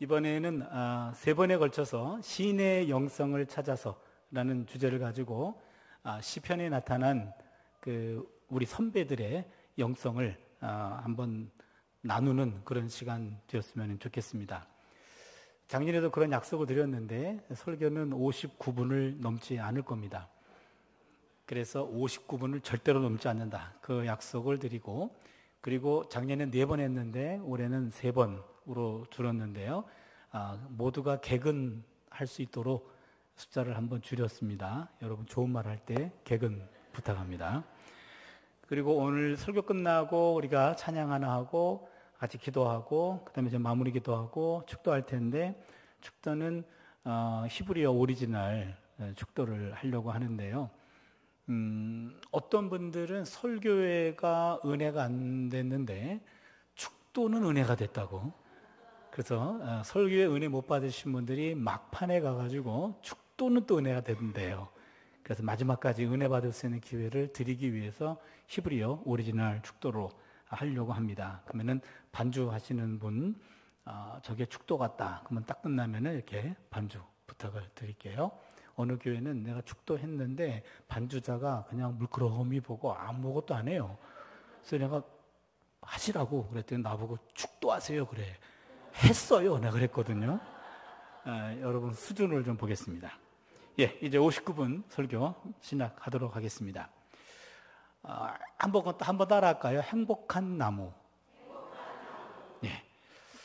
이번에는 세 번에 걸쳐서 시인의 영성을 찾아서라는 주제를 가지고 시편에 나타난 우리 선배들의 영성을 한번 나누는 그런 시간 되었으면 좋겠습니다. 작년에도 그런 약속을 드렸는데 설교는 59분을 넘지 않을 겁니다. 그래서 59분을 절대로 넘지 않는다. 그 약속을 드리고, 그리고 작년에 4번 했는데 올해는 3번으로 줄었는데요. 모두가 개근할 수 있도록 숫자를 한번 줄였습니다. 여러분 좋은 말 할 때 개근 부탁합니다. 그리고 오늘 설교 끝나고 우리가 찬양 하나 하고 같이 기도하고 그다음에 이제 마무리 기도하고 축도할 텐데, 축도는 히브리어 오리지널 축도를 하려고 하는데요. 어떤 분들은 설교회가 은혜가 안 됐는데 축도는 은혜가 됐다고. 그래서 설교회 은혜 못 받으신 분들이 막판에 가가지고 축도는 또 은혜가 된대요. 그래서 마지막까지 은혜 받을 수 있는 기회를 드리기 위해서 히브리어 오리지널 축도로 하려고 합니다. 그러면은 반주하시는 분, 저게 축도 같다. 그러면 딱 끝나면은 이렇게 반주 부탁을 드릴게요. 어느 교회는 내가 축도했는데 반주자가 그냥 물끄러미 보고 아무것도 안 해요. 그래서 내가 하시라고 그랬더니 나보고 축도하세요 그래. 했어요. 내가 그랬거든요. 여러분 수준을 좀 보겠습니다. 예, 이제 59분 설교 시작하도록 하겠습니다. 한번 따라할까요? 행복한 나무. 예.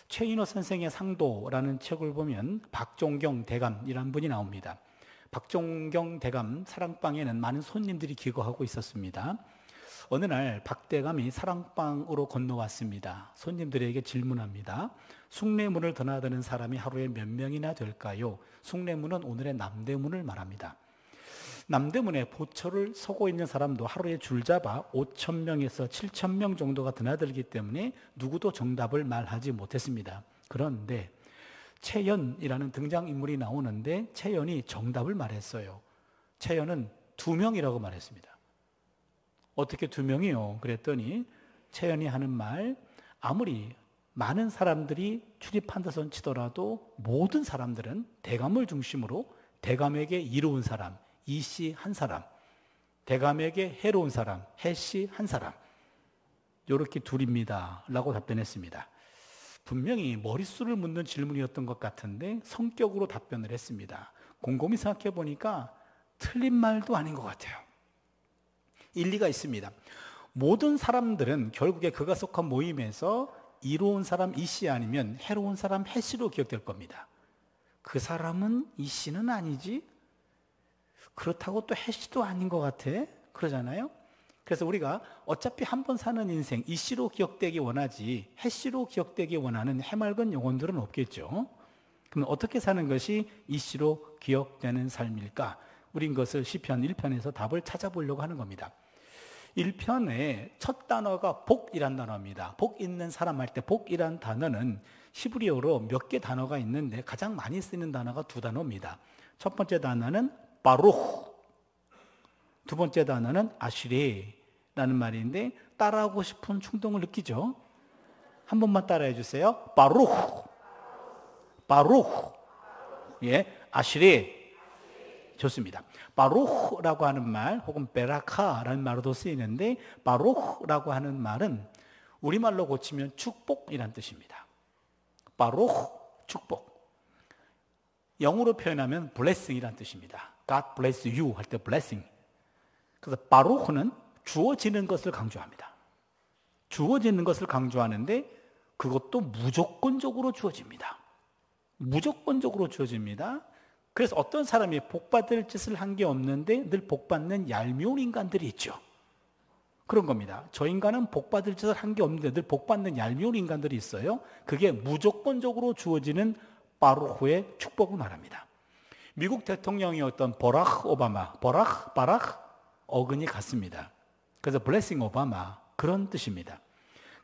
최인호 선생의 상도라는 책을 보면 박종경 대감이라는 분이 나옵니다. 박종경 대감 사랑방에는 많은 손님들이 기거하고 있었습니다. 어느 날 박 대감이 사랑방으로 건너왔습니다. 손님들에게 질문합니다. 숭례문을 드나드는 사람이 하루에 몇 명이나 될까요? 숭례문은 오늘의 남대문을 말합니다. 남대문에 보초를 서고 있는 사람도 하루에 줄잡아 5,000명에서 7,000명 정도가 드나들기 때문에 누구도 정답을 말하지 못했습니다. 그런데 채연이라는 등장인물이 나오는데 채연이 정답을 말했어요. 채연은 2명이라고 말했습니다. 어떻게 2명이요? 그랬더니 채연이 하는 말, 아무리 많은 사람들이 출입한다선 치더라도 모든 사람들은 대감을 중심으로 대감에게 이로운 사람, 이씨 한 사람, 대감에게 해로운 사람, 해씨 한 사람, 이렇게 둘입니다 라고 답변했습니다. 분명히 머릿수를 묻는 질문이었던 것 같은데 성격으로 답변을 했습니다. 곰곰이 생각해 보니까 틀린 말도 아닌 것 같아요. 일리가 있습니다. 모든 사람들은 결국에 그가 속한 모임에서 이로운 사람 이씨 아니면 해로운 사람 해씨로 기억될 겁니다. 그 사람은 이씨는 아니지? 그렇다고 또 해씨도 아닌 것 같아? 그러잖아요. 그래서 우리가 어차피 한 번 사는 인생 이씨로 기억되기 원하지 해씨로 기억되기 원하는 해맑은 영혼들은 없겠죠. 그럼 어떻게 사는 것이 이씨로 기억되는 삶일까? 우린 그것을 시편 1편에서 답을 찾아보려고 하는 겁니다. 1편의 첫 단어가 복이란 단어입니다. 복 있는 사람 할 때 복이란 단어는 히브리어로 몇 개 단어가 있는데 가장 많이 쓰는 단어가 2단어입니다. 첫 번째 단어는 바루흐, 두 번째 단어는 아시레라는 말인데 따라하고 싶은 충동을 느끼죠. 한 번만 따라해 주세요. 바루흐, 바루흐, 예, 아시레. 좋습니다. 바루흐라고 하는 말 혹은 베라카라는 말로도 쓰이는데 바루흐라고 하는 말은 우리말로 고치면 축복이란 뜻입니다. 바루흐, 축복. 영어로 표현하면 blessing이란 뜻입니다. God bless you 할 때 blessing. 그래서 바루흐는 주어지는 것을 강조합니다. 주어지는 것을 강조하는데 그것도 무조건적으로 주어집니다. 무조건적으로 주어집니다. 그래서 어떤 사람이 복받을 짓을 한 게 없는데 늘 복받는 얄미운 인간들이 있죠. 그런 겁니다. 저 인간은 복받을 짓을 한 게 없는데 늘 복받는 얄미운 인간들이 있어요. 그게 무조건적으로 주어지는 바루흐의 축복을 말합니다. 미국 대통령이었던 버락 오바마, 바락 어근이 같습니다. 그래서 블레싱 오바마 그런 뜻입니다.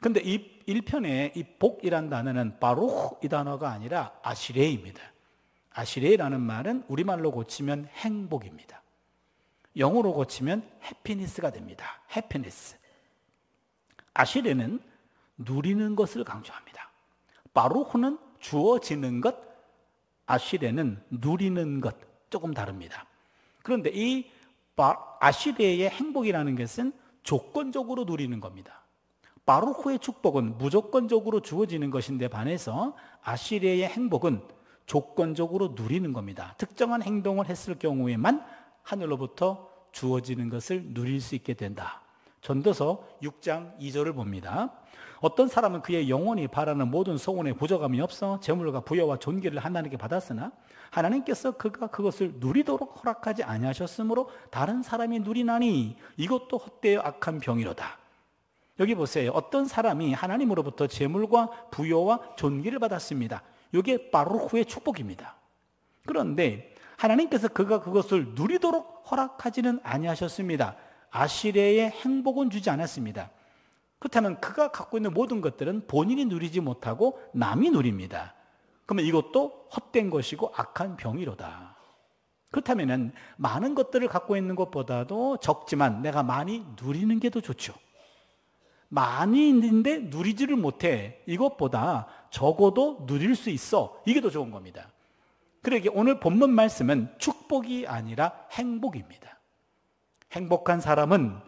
근데 이 1편에 이 복이란 단어는 바루흐 이 단어가 아니라 아시레입니다. 아시레라는 말은 우리말로 고치면 행복입니다. 영어로 고치면 해피니스가 됩니다. 해피니스. 아시레는 누리는 것을 강조합니다. 바루흐는 주어지는 것, 아시레는 누리는 것, 조금 다릅니다. 그런데 이 아시레의 행복이라는 것은 조건적으로 누리는 겁니다. 바루크의 축복은 무조건적으로 주어지는 것인데 반해서 아시레의 행복은 조건적으로 누리는 겁니다. 특정한 행동을 했을 경우에만 하늘로부터 주어지는 것을 누릴 수 있게 된다. 전도서 6장 2절을 봅니다. 어떤 사람은 그의 영혼이 바라는 모든 소원에 부족함이 없어 재물과 부여와 존귀를 하나님께 받았으나 하나님께서 그가 그것을 누리도록 허락하지 아니하셨으므로 다른 사람이 누리나니 이것도 헛되어 악한 병이로다. 여기 보세요. 어떤 사람이 하나님으로부터 재물과 부여와 존귀를 받았습니다. 이게 바루크의 축복입니다. 그런데 하나님께서 그가 그것을 누리도록 허락하지는 아니하셨습니다. 아시레의 행복은 주지 않았습니다. 그렇다면 그가 갖고 있는 모든 것들은 본인이 누리지 못하고 남이 누립니다. 그러면 이것도 헛된 것이고 악한 병이로다. 그렇다면 많은 것들을 갖고 있는 것보다도 적지만 내가 많이 누리는 게 더 좋죠. 많이 있는데 누리지를 못해. 이것보다 적어도 누릴 수 있어. 이게 더 좋은 겁니다. 그러기에 오늘 본문 말씀은 축복이 아니라 행복입니다. 행복한 사람은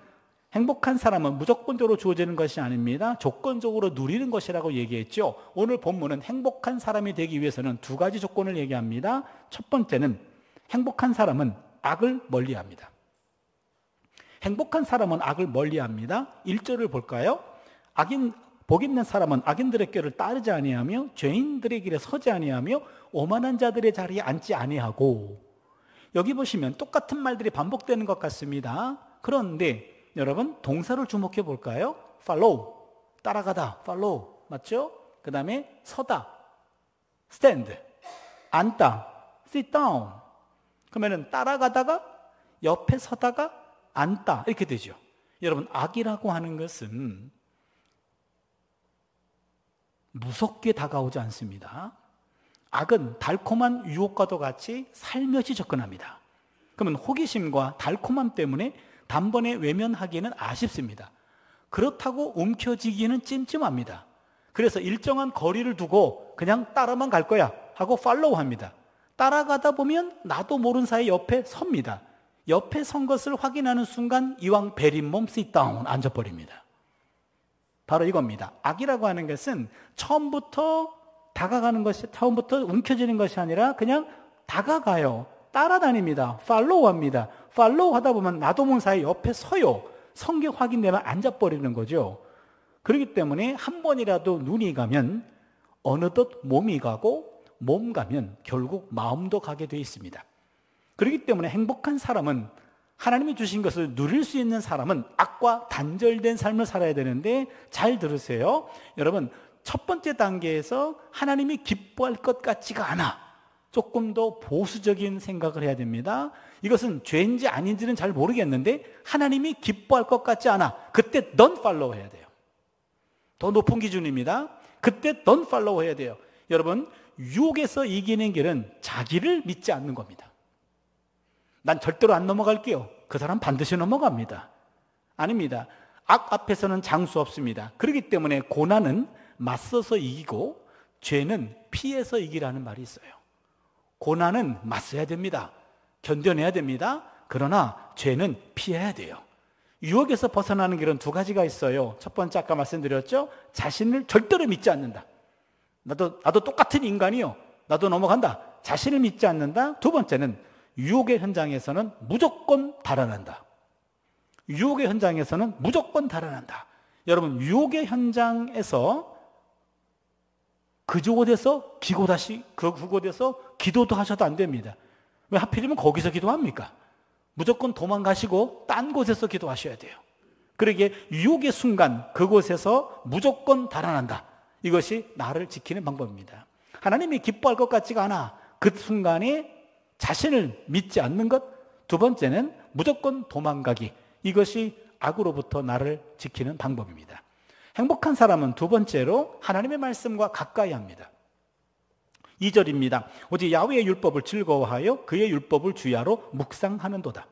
무조건적으로 주어지는 것이 아닙니다. 조건적으로 누리는 것이라고 얘기했죠. 오늘 본문은 행복한 사람이 되기 위해서는 두 가지 조건을 얘기합니다. 첫 번째는 행복한 사람은 악을 멀리합니다. 행복한 사람은 악을 멀리합니다. 1절을 볼까요? 복 있는 사람은 악인들의 꾀를 따르지 아니하며 죄인들의 길에 서지 아니하며 오만한 자들의 자리에 앉지 아니하고. 여기 보시면 똑같은 말들이 반복되는 것 같습니다. 그런데 여러분 동사를 주목해 볼까요? follow, 따라가다, follow, 맞죠? 그 다음에 서다, stand, 앉다, sit down. 그러면 따라가다가 옆에 서다가 앉다 이렇게 되죠. 여러분 악이라고 하는 것은 무섭게 다가오지 않습니다. 악은 달콤한 유혹과도 같이 살며시 접근합니다. 그러면 호기심과 달콤함 때문에 단번에 외면하기는 아쉽습니다. 그렇다고 움켜쥐기는 찜찜합니다. 그래서 일정한 거리를 두고 그냥 따라만 갈 거야 하고 팔로우합니다. 따라가다 보면 나도 모르는 사이 옆에 섭니다. 옆에 선 것을 확인하는 순간 이왕 베린 몸 sit down 앉아버립니다. 바로 이겁니다. 악이라고 하는 것은 처음부터 다가가는 것이, 처음부터 움켜쥐는 것이 아니라 그냥 다가가요. 따라다닙니다. 팔로우합니다. 팔로우 하다 보면 나도 모르는 사이 옆에 서요. 성격 확인되면 앉아버리는 거죠. 그렇기 때문에 한 번이라도 눈이 가면 어느덧 몸이 가고 몸 가면 결국 마음도 가게 되어 있습니다. 그렇기 때문에 행복한 사람은, 하나님이 주신 것을 누릴 수 있는 사람은 악과 단절된 삶을 살아야 되는데, 잘 들으세요. 여러분, 첫 번째 단계에서 하나님이 기뻐할 것 같지가 않아. 조금 더 보수적인 생각을 해야 됩니다. 이것은 죄인지 아닌지는 잘 모르겠는데 하나님이 기뻐할 것 같지 않아. 그때 넌 팔로우 해야 돼요. 더 높은 기준입니다. 그때 넌 팔로우 해야 돼요. 여러분, 유혹에서 이기는 길은 자기를 믿지 않는 겁니다. 난 절대로 안 넘어갈게요. 그 사람 반드시 넘어갑니다. 아닙니다. 악 앞에서는 장수 없습니다. 그렇기 때문에 고난은 맞서서 이기고 죄는 피해서 이기라는 말이 있어요. 고난은 맞서야 됩니다. 견뎌내야 됩니다. 그러나 죄는 피해야 돼요. 유혹에서 벗어나는 길은 두 가지가 있어요. 첫 번째 아까 말씀드렸죠. 자신을 절대로 믿지 않는다. 나도 똑같은 인간이요. 나도 넘어간다. 자신을 믿지 않는다. 두 번째는 유혹의 현장에서는 무조건 달아난다. 유혹의 현장에서는 무조건 달아난다. 여러분, 유혹의 현장에서 그곳에서 기도도 하셔도 안 됩니다. 왜 하필이면 거기서 기도합니까? 무조건 도망가시고 딴 곳에서 기도하셔야 돼요. 그러기에 유혹의 순간 그곳에서 무조건 달아난다. 이것이 나를 지키는 방법입니다. 하나님이 기뻐할 것 같지가 않아. 그 순간에 자신을 믿지 않는 것. 두 번째는 무조건 도망가기. 이것이 악으로부터 나를 지키는 방법입니다. 행복한 사람은 두 번째로 하나님의 말씀과 가까이 합니다. 2절입니다. 오직 야훼의 율법을 즐거워하여 그의 율법을 주야로 묵상하는도다.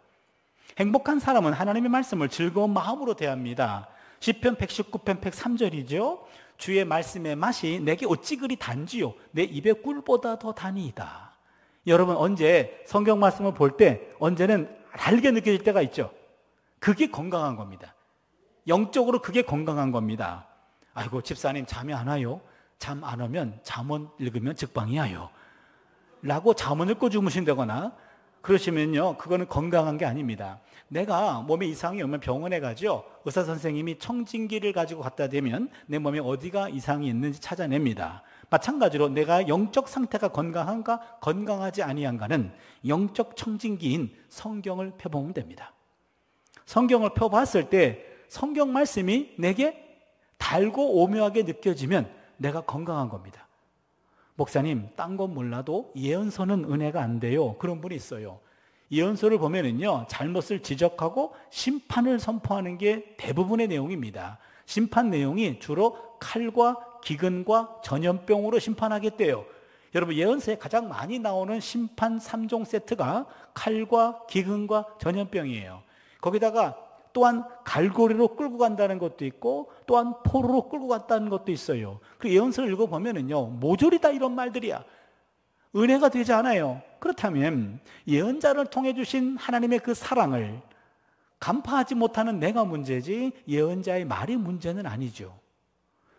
행복한 사람은 하나님의 말씀을 즐거운 마음으로 대합니다. 시편 119편 103절이죠. 주의 말씀의 맛이 내게 어찌 그리 단지요 내 입의 꿀보다 더 단이다. 여러분 언제 성경 말씀을 볼 때 언제는 달게 느껴질 때가 있죠. 그게 건강한 겁니다. 영적으로 그게 건강한 겁니다. 아이고 집사님 잠이 안 와요. 잠 안 오면 잠언 읽으면 즉방이야요 라고 잠언 읽고 주무신다거나 그러시면요, 그거는 건강한 게 아닙니다. 내가 몸에 이상이 오면 병원에 가죠. 의사 선생님이 청진기를 가지고 갖다 대면 내 몸에 어디가 이상이 있는지 찾아냅니다. 마찬가지로 내가 영적 상태가 건강한가 건강하지 아니한가는 영적 청진기인 성경을 펴보면 됩니다. 성경을 펴봤을 때 성경 말씀이 내게 달고 오묘하게 느껴지면 내가 건강한 겁니다. 목사님, 딴 건 몰라도 예언서는 은혜가 안 돼요. 그런 분이 있어요. 예언서를 보면은요, 잘못을 지적하고 심판을 선포하는 게 대부분의 내용입니다. 심판 내용이 주로 칼과 기근과 전염병으로 심판하겠대요. 여러분, 예언서에 가장 많이 나오는 심판 3종 세트가 칼과 기근과 전염병이에요. 거기다가 또한 갈고리로 끌고 간다는 것도 있고 또한 포로로 끌고 갔다는 것도 있어요. 그 예언서를 읽어보면은요, 모조리 다 이런 말들이야. 은혜가 되지 않아요. 그렇다면 예언자를 통해 주신 하나님의 그 사랑을 간파하지 못하는 내가 문제지 예언자의 말이 문제는 아니죠.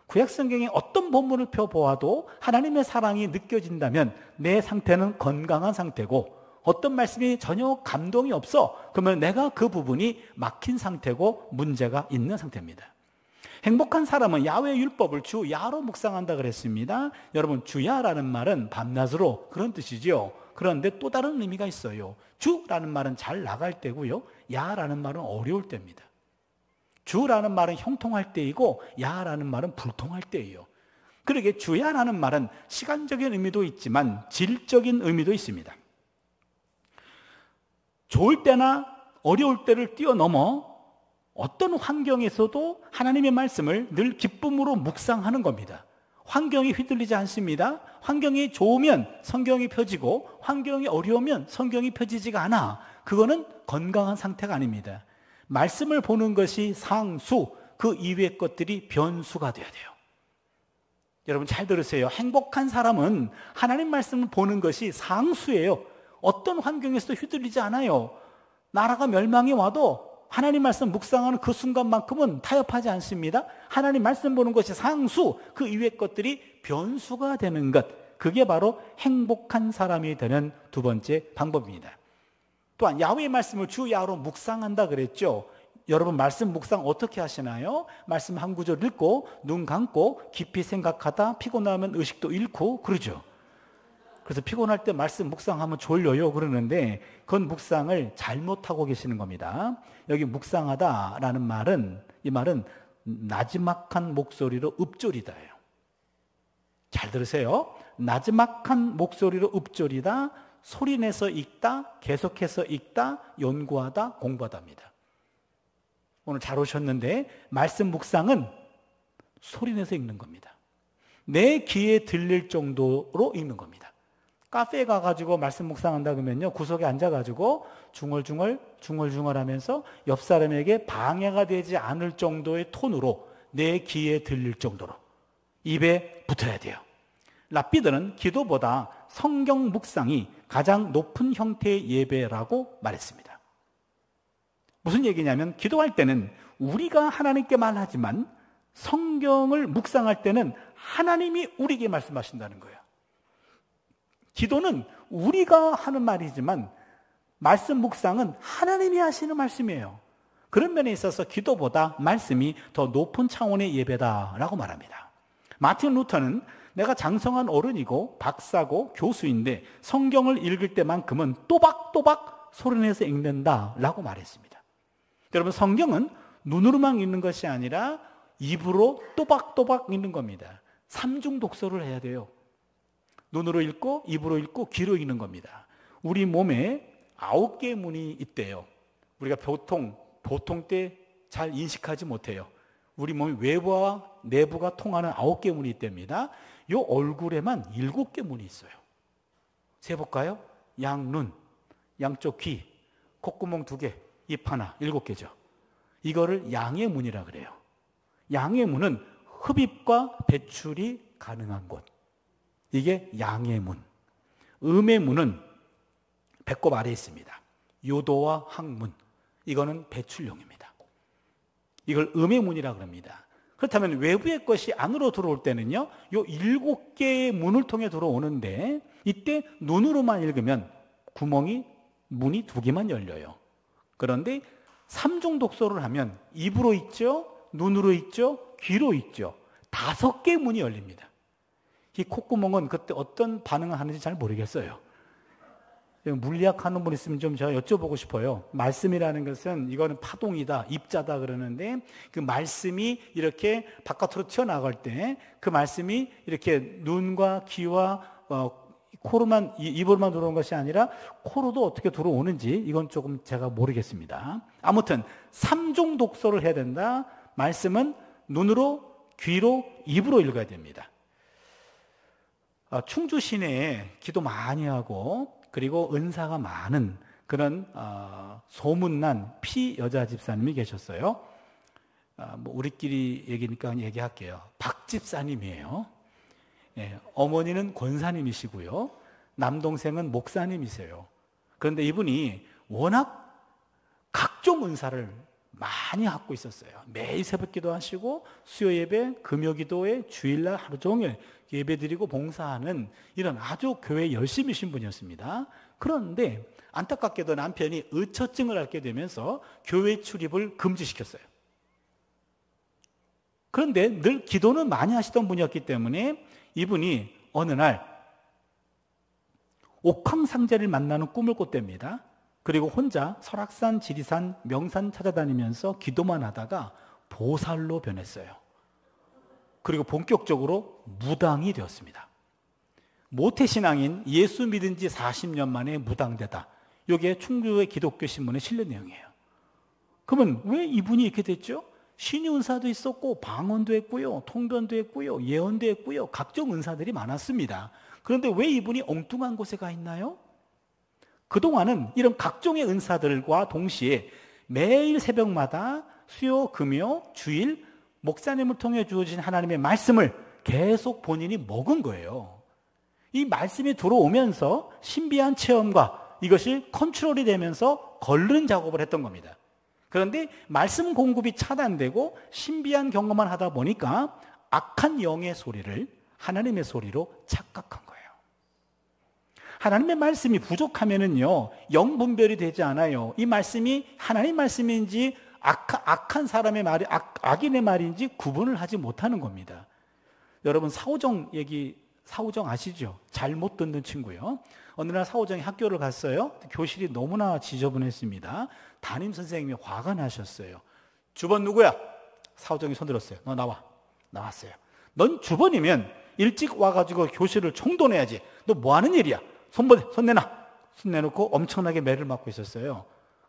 구약성경에 어떤 본문을 펴보아도 하나님의 사랑이 느껴진다면 내 상태는 건강한 상태고, 어떤 말씀이 전혀 감동이 없어 그러면 내가 그 부분이 막힌 상태고 문제가 있는 상태입니다. 행복한 사람은 야훼 율법을 주 야로 묵상한다 그랬습니다. 여러분, 주야라는 말은 밤낮으로 그런 뜻이죠. 그런데 또 다른 의미가 있어요. 주라는 말은 잘 나갈 때고요, 야라는 말은 어려울 때입니다. 주라는 말은 형통할 때이고 야라는 말은 불통할 때예요. 그러게 주야라는 말은 시간적인 의미도 있지만 질적인 의미도 있습니다. 좋을 때나 어려울 때를 뛰어넘어 어떤 환경에서도 하나님의 말씀을 늘 기쁨으로 묵상하는 겁니다. 환경이 휘둘리지 않습니다. 환경이 좋으면 성경이 펴지고 환경이 어려우면 성경이 펴지지가 않아. 그거는 건강한 상태가 아닙니다. 말씀을 보는 것이 상수, 그 이외의 것들이 변수가 돼야 돼요. 여러분 잘 들으세요. 행복한 사람은 하나님 말씀을 보는 것이 상수예요. 어떤 환경에서도 휘둘리지 않아요. 나라가 멸망이 와도 하나님 말씀 묵상하는 그 순간만큼은 타협하지 않습니다. 하나님 말씀 보는 것이 상수, 그 이외의 것들이 변수가 되는 것, 그게 바로 행복한 사람이 되는 두 번째 방법입니다. 또한 야훼의 말씀을 주 야로 묵상한다 그랬죠. 여러분 말씀 묵상 어떻게 하시나요? 말씀 한 구절 읽고 눈 감고 깊이 생각하다 피곤하면 의식도 잃고 그러죠. 그래서 피곤할 때 말씀 묵상하면 졸려요 그러는데 그건 묵상을 잘못하고 계시는 겁니다. 여기 묵상하다라는 말은, 이 말은 나지막한 목소리로 읊조리다예요. 잘 들으세요. 나지막한 목소리로 읊조리다, 소리내서 읽다, 계속해서 읽다, 연구하다, 공부하다입니다. 오늘 잘 오셨는데 말씀 묵상은 소리내서 읽는 겁니다. 내 귀에 들릴 정도로 읽는 겁니다. 카페에 가가지고 말씀 묵상한다 그러면요, 구석에 앉아가지고 중얼중얼 하면서 옆 사람에게 방해가 되지 않을 정도의 톤으로 내 귀에 들릴 정도로 입에 붙어야 돼요. 랍비들은 기도보다 성경 묵상이 가장 높은 형태의 예배라고 말했습니다. 무슨 얘기냐면 기도할 때는 우리가 하나님께 말하지만 성경을 묵상할 때는 하나님이 우리에게 말씀하신다는 거예요. 기도는 우리가 하는 말이지만 말씀 묵상은 하나님이 하시는 말씀이에요. 그런 면에 있어서 기도보다 말씀이 더 높은 차원의 예배다라고 말합니다. 마틴 루터는 내가 장성한 어른이고 박사고 교수인데 성경을 읽을 때만큼은 또박또박 소리내서 읽는다라고 말했습니다. 여러분 성경은 눈으로만 읽는 것이 아니라 입으로 또박또박 읽는 겁니다. 삼중 독서를 해야 돼요. 눈으로 읽고 입으로 읽고 귀로 읽는 겁니다. 우리 몸에 9개의 문이 있대요. 우리가 보통 때 잘 인식하지 못해요. 우리 몸의 외부와 내부가 통하는 9개의 문이 있답니다. 이 얼굴에만 7개 문이 있어요. 세볼까요? 양눈, 양쪽 귀, 콧구멍 2개, 입 하나, 7개죠. 이거를 양의 문이라 그래요. 양의 문은 흡입과 배출이 가능한 곳. 이게 양의 문. 음의 문은 배꼽 아래에 있습니다. 요도와 항문. 이거는 배출용입니다. 이걸 음의 문이라고 합니다. 그렇다면 외부의 것이 안으로 들어올 때는요, 요 7개의 문을 통해 들어오는데, 이때 눈으로만 읽으면 문이 2개만 열려요. 그런데 삼중 독서를 하면 입으로 읽죠, 눈으로 읽죠, 귀로 읽죠. 5개의 문이 열립니다. 이 콧구멍은 그때 어떤 반응을 하는지 잘 모르겠어요. 물리학 하는 분 있으면 좀 제가 여쭤보고 싶어요. 말씀이라는 것은 이거는 파동이다, 입자다 그러는데, 그 말씀이 이렇게 바깥으로 튀어나갈 때 그 말씀이 이렇게 눈과 귀와 코로만, 입으로만 들어오는 것이 아니라 코로도 어떻게 들어오는지 이건 조금 제가 모르겠습니다. 아무튼 삼중 독서를 해야 된다. 말씀은 눈으로, 귀로, 입으로 읽어야 됩니다. 충주 시내에 기도 많이 하고 그리고 은사가 많은 그런 소문난 피여자 집사님이 계셨어요. 우리끼리 얘기니까 얘기할게요. 박 집사님이에요. 예, 어머니는 권사님이시고요. 남동생은 목사님이세요. 그런데 이분이 워낙 각종 은사를 많이 갖고 있었어요. 매일 새벽기도 하시고 수요 예배, 금요 기도회, 주일날 하루 종일 예배 드리고 봉사하는 이런 아주 교회에 열심히신 분이었습니다. 그런데 안타깝게도 남편이 의처증을 앓게 되면서 교회 출입을 금지시켰어요. 그런데 늘 기도는 많이 하시던 분이었기 때문에 이분이 어느 날 옥황상제를 만나는 꿈을 꿨답니다. 그리고 혼자 설악산, 지리산, 명산 찾아다니면서 기도만 하다가 보살로 변했어요. 그리고 본격적으로 무당이 되었습니다. 모태신앙인 예수 믿은 지 40년 만에 무당되다. 이게 충주의 기독교 신문에 실린 내용이에요. 그러면 왜 이분이 이렇게 됐죠? 신의 은사도 있었고 방언도 했고요, 통변도 했고요, 예언도 했고요, 각종 은사들이 많았습니다. 그런데 왜 이분이 엉뚱한 곳에 가 있나요? 그동안은 이런 각종의 은사들과 동시에 매일 새벽마다 수요, 금요, 주일 목사님을 통해 주어진 하나님의 말씀을 계속 본인이 먹은 거예요. 이 말씀이 들어오면서 신비한 체험과 이것이 컨트롤이 되면서 걸른 작업을 했던 겁니다. 그런데 말씀 공급이 차단되고 신비한 경험만 하다 보니까 악한 영의 소리를 하나님의 소리로 착각한 거예요. 하나님의 말씀이 부족하면은요, 영 분별이 되지 않아요. 이 말씀이 하나님 말씀인지 악한 사람의 말이 악인의 말인지 구분을 하지 못하는 겁니다. 여러분 사오정 아시죠? 잘못 듣는 친구요. 어느 날 사오정이 학교를 갔어요. 교실이 너무나 지저분했습니다. 담임 선생님이 화가 나셨어요. 주번 누구야? 사오정이 손 들었어요. 너 나와. 나왔어요. 넌 주번이면 일찍 와가지고 교실을 총동해야지. 너 뭐 하는 일이야? 손 내놔. 손 내놓고 엄청나게 매를 맞고 있었어요.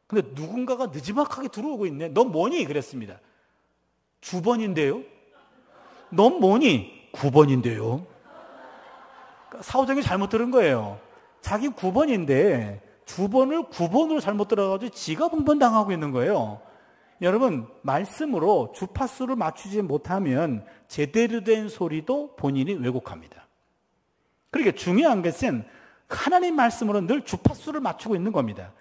근데 누군가가 느지막하게 들어오고 있네. 넌 뭐니? 그랬습니다. 주번인데요. 넌 뭐니? 9번인데요. 사오정이 잘못 들은 거예요. 자기 9번인데 주번을 9번으로 잘못 들어가지고 지가 분번당하고 있는 거예요. 여러분, 말씀으로 주파수를 맞추지 못하면 제대로 된 소리도 본인이 왜곡합니다. 그러니까 중요한 것은 하나님 말씀으로 늘 주파수를 맞추고 있는 겁니다.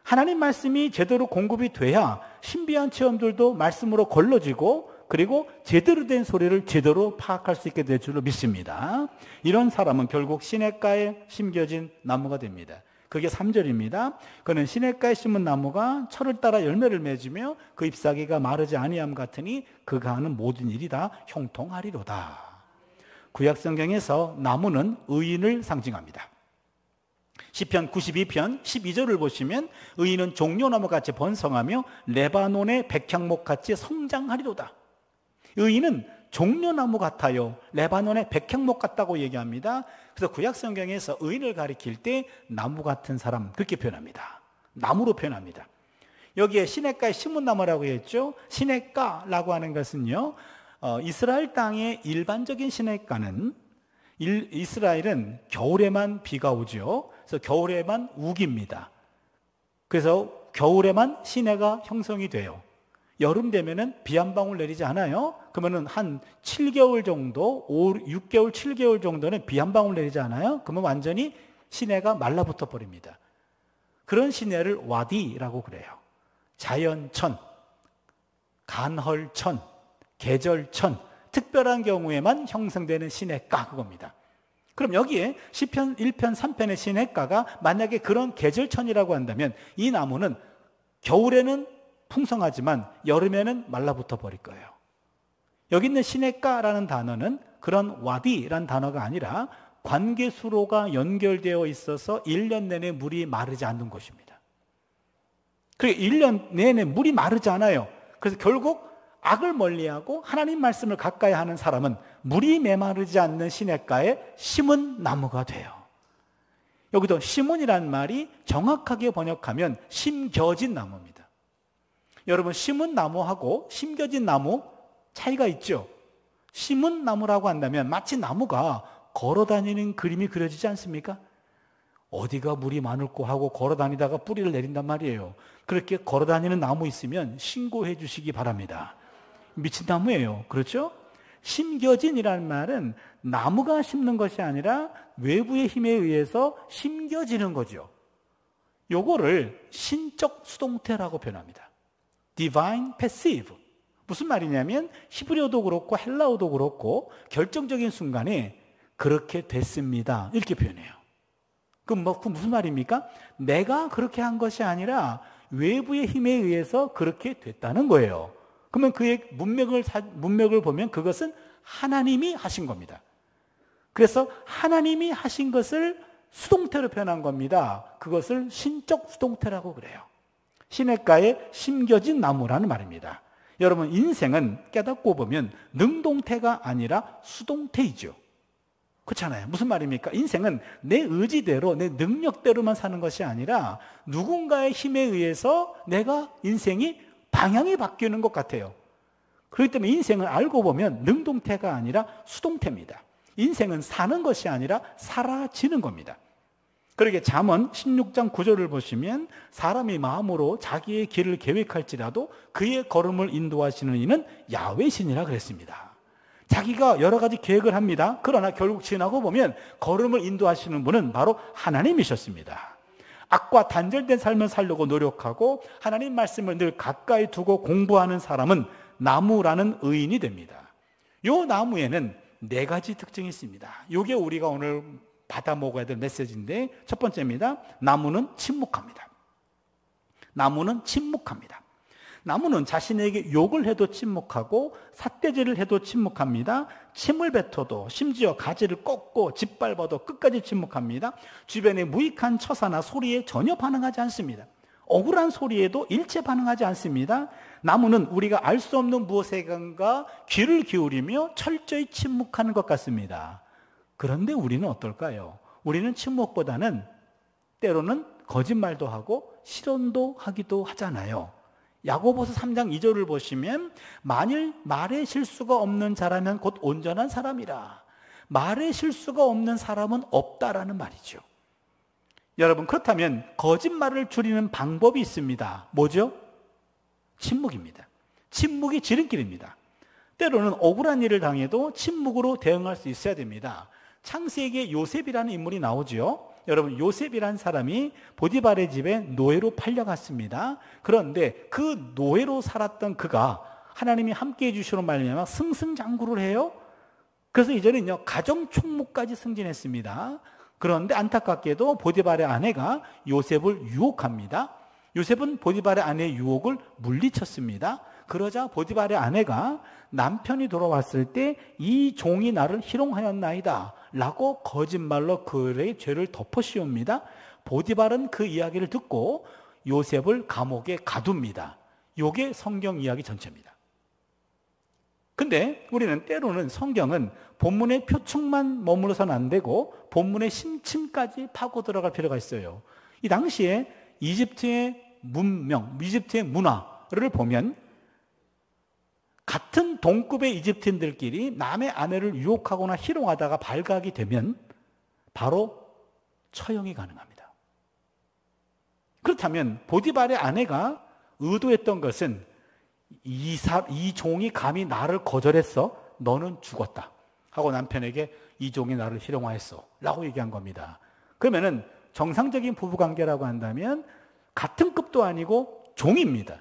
하나님 말씀이 제대로 공급이 돼야 신비한 체험들도 말씀으로 걸러지고 그리고 제대로 된 소리를 제대로 파악할 수 있게 될 줄로 믿습니다. 이런 사람은 결국 시냇가에 심겨진 나무가 됩니다. 그게 3절입니다. 그는 시냇가에 심은 나무가 철을 따라 열매를 맺으며 그 잎사귀가 마르지 아니함 같으니 그가 하는 모든 일이 다 형통하리로다. 구약성경에서 나무는 의인을 상징합니다. 시편 92편 12절을 보시면 의인은 종려나무같이 번성하며 레바논의 백향목같이 성장하리로다. 의인은 종려나무 같아요. 레바논의 백향목 같다고 얘기합니다. 그래서 구약성경에서 의인을 가리킬 때 나무 같은 사람 그렇게 표현합니다. 나무로 표현합니다. 여기에 시냇가에 심은 나무라고 했죠. 시냇가라고 하는 것은요, 이스라엘 땅의 일반적인 시냇가는 이스라엘은 겨울에만 비가 오죠. 그래서 겨울에만 우깁니다. 그래서 겨울에만 시내가 형성이 돼요. 여름 되면은 비 한 방울 내리지 않아요? 그러면은 한 7개월 정도, 6개월, 7개월 정도는 비 한 방울 내리지 않아요? 그러면 완전히 시내가 말라붙어 버립니다. 그런 시내를 와디라고 그래요. 자연천, 간헐천, 계절천, 특별한 경우에만 형성되는 시냇가, 그겁니다. 그럼 여기에 시편 1편, 3편의 시냇가가 만약에 그런 계절천이라고 한다면 이 나무는 겨울에는 풍성하지만 여름에는 말라붙어 버릴 거예요. 여기 있는 시냇가라는 단어는 그런 와디라는 단어가 아니라 관계수로가 연결되어 있어서 1년 내내 물이 마르지 않는 곳입니다. 그리고 1년 내내 물이 마르지 않아요. 그래서 결국 악을 멀리하고 하나님 말씀을 가까이 하는 사람은 물이 메마르지 않는 시냇가에 심은 나무가 돼요. 여기도 심은이라는 말이 정확하게 번역하면 심겨진 나무입니다. 여러분, 심은 나무하고 심겨진 나무 차이가 있죠. 심은 나무라고 한다면 마치 나무가 걸어다니는 그림이 그려지지 않습니까? 어디가 물이 많을고 하고 걸어다니다가 뿌리를 내린단 말이에요. 그렇게 걸어다니는 나무 있으면 신고해 주시기 바랍니다. 미친 나무예요. 그렇죠? 심겨진이라는 말은 나무가 심는 것이 아니라 외부의 힘에 의해서 심겨지는 거죠. 요거를 신적 수동태라고 표현합니다. Divine Passive. 무슨 말이냐면 히브리어도 그렇고 헬라어도 그렇고 결정적인 순간에 그렇게 됐습니다, 이렇게 표현해요. 그럼 그 무슨 말입니까? 내가 그렇게 한 것이 아니라 외부의 힘에 의해서 그렇게 됐다는 거예요. 그러면 그의 문맥을 보면 그것은 하나님이 하신 겁니다. 그래서 하나님이 하신 것을 수동태로 표현한 겁니다. 그것을 신적 수동태라고 그래요. 시냇가에 심겨진 나무라는 말입니다. 여러분, 인생은 깨닫고 보면 능동태가 아니라 수동태이죠. 그렇잖아요. 무슨 말입니까? 인생은 내 의지대로, 내 능력대로만 사는 것이 아니라 누군가의 힘에 의해서 내가 인생이 방향이 바뀌는 것 같아요. 그렇기 때문에 인생을 알고 보면 능동태가 아니라 수동태입니다. 인생은 사는 것이 아니라 사라지는 겁니다. 그러게 잠언 16장 9절을 보시면 사람이 마음으로 자기의 길을 계획할지라도 그의 걸음을 인도하시는 이는 야훼신이라 그랬습니다. 자기가 여러 가지 계획을 합니다. 그러나 결국 지나고 보면 걸음을 인도하시는 분은 바로 하나님이셨습니다. 악과 단절된 삶을 살려고 노력하고 하나님 말씀을 늘 가까이 두고 공부하는 사람은 나무라는 의인이 됩니다. 이 나무에는 4가지 특징이 있습니다. 이게 우리가 오늘 받아 먹어야 될 메시지인데, 첫 번째입니다. 나무는 침묵합니다. 나무는 침묵합니다. 나무는 자신에게 욕을 해도 침묵하고 삿대질을 해도 침묵합니다. 침을 뱉어도, 심지어 가지를 꺾고 짓밟아도 끝까지 침묵합니다. 주변의 무익한 처사나 소리에 전혀 반응하지 않습니다. 억울한 소리에도 일체 반응하지 않습니다. 나무는 우리가 알 수 없는 무엇에간가 귀를 기울이며 철저히 침묵하는 것 같습니다. 그런데 우리는 어떨까요? 우리는 침묵보다는 때로는 거짓말도 하고 실언도 하기도 하잖아요. 야고보서 3장 2절을 보시면 만일 말에 실수가 없는 자라면 곧 온전한 사람이라. 말에 실수가 없는 사람은 없다라는 말이죠. 여러분, 그렇다면 거짓말을 줄이는 방법이 있습니다. 뭐죠? 침묵입니다. 침묵이 지름길입니다. 때로는 억울한 일을 당해도 침묵으로 대응할 수 있어야 됩니다. 창세기에 요셉이라는 인물이 나오죠. 여러분, 요셉이라는 사람이 보디발의 집에 노예로 팔려갔습니다. 그런데 그 노예로 살았던 그가 하나님이 함께해 주시로 말미암아 승승장구를 해요. 그래서 이제는요, 가정 총무까지 승진했습니다. 그런데 안타깝게도 보디발의 아내가 요셉을 유혹합니다. 요셉은 보디발의 아내의 유혹을 물리쳤습니다. 그러자 보디발의 아내가 남편이 돌아왔을 때 이 종이 나를 희롱하였나이다 라고 거짓말로 그의 죄를 덮어씌웁니다. 보디발은 그 이야기를 듣고 요셉을 감옥에 가둡니다. 이게 성경 이야기 전체입니다. 근데 우리는 때로는 성경은 본문의 표충만 머무르서는 안 되고 본문의 심층까지 파고 들어갈 필요가 있어요. 이 당시에 이집트의 문명, 이집트의 문화를 보면 같은 동급의 이집트인들끼리 남의 아내를 유혹하거나 희롱하다가 발각이 되면 바로 처형이 가능합니다. 그렇다면 보디발의 아내가 의도했던 것은 이 종이 감히 나를 거절했어? 너는 죽었다 하고 남편에게 이 종이 나를 희롱하였어 라고 얘기한 겁니다. 그러면은 정상적인 부부관계라고 한다면 같은 급도 아니고 종입니다.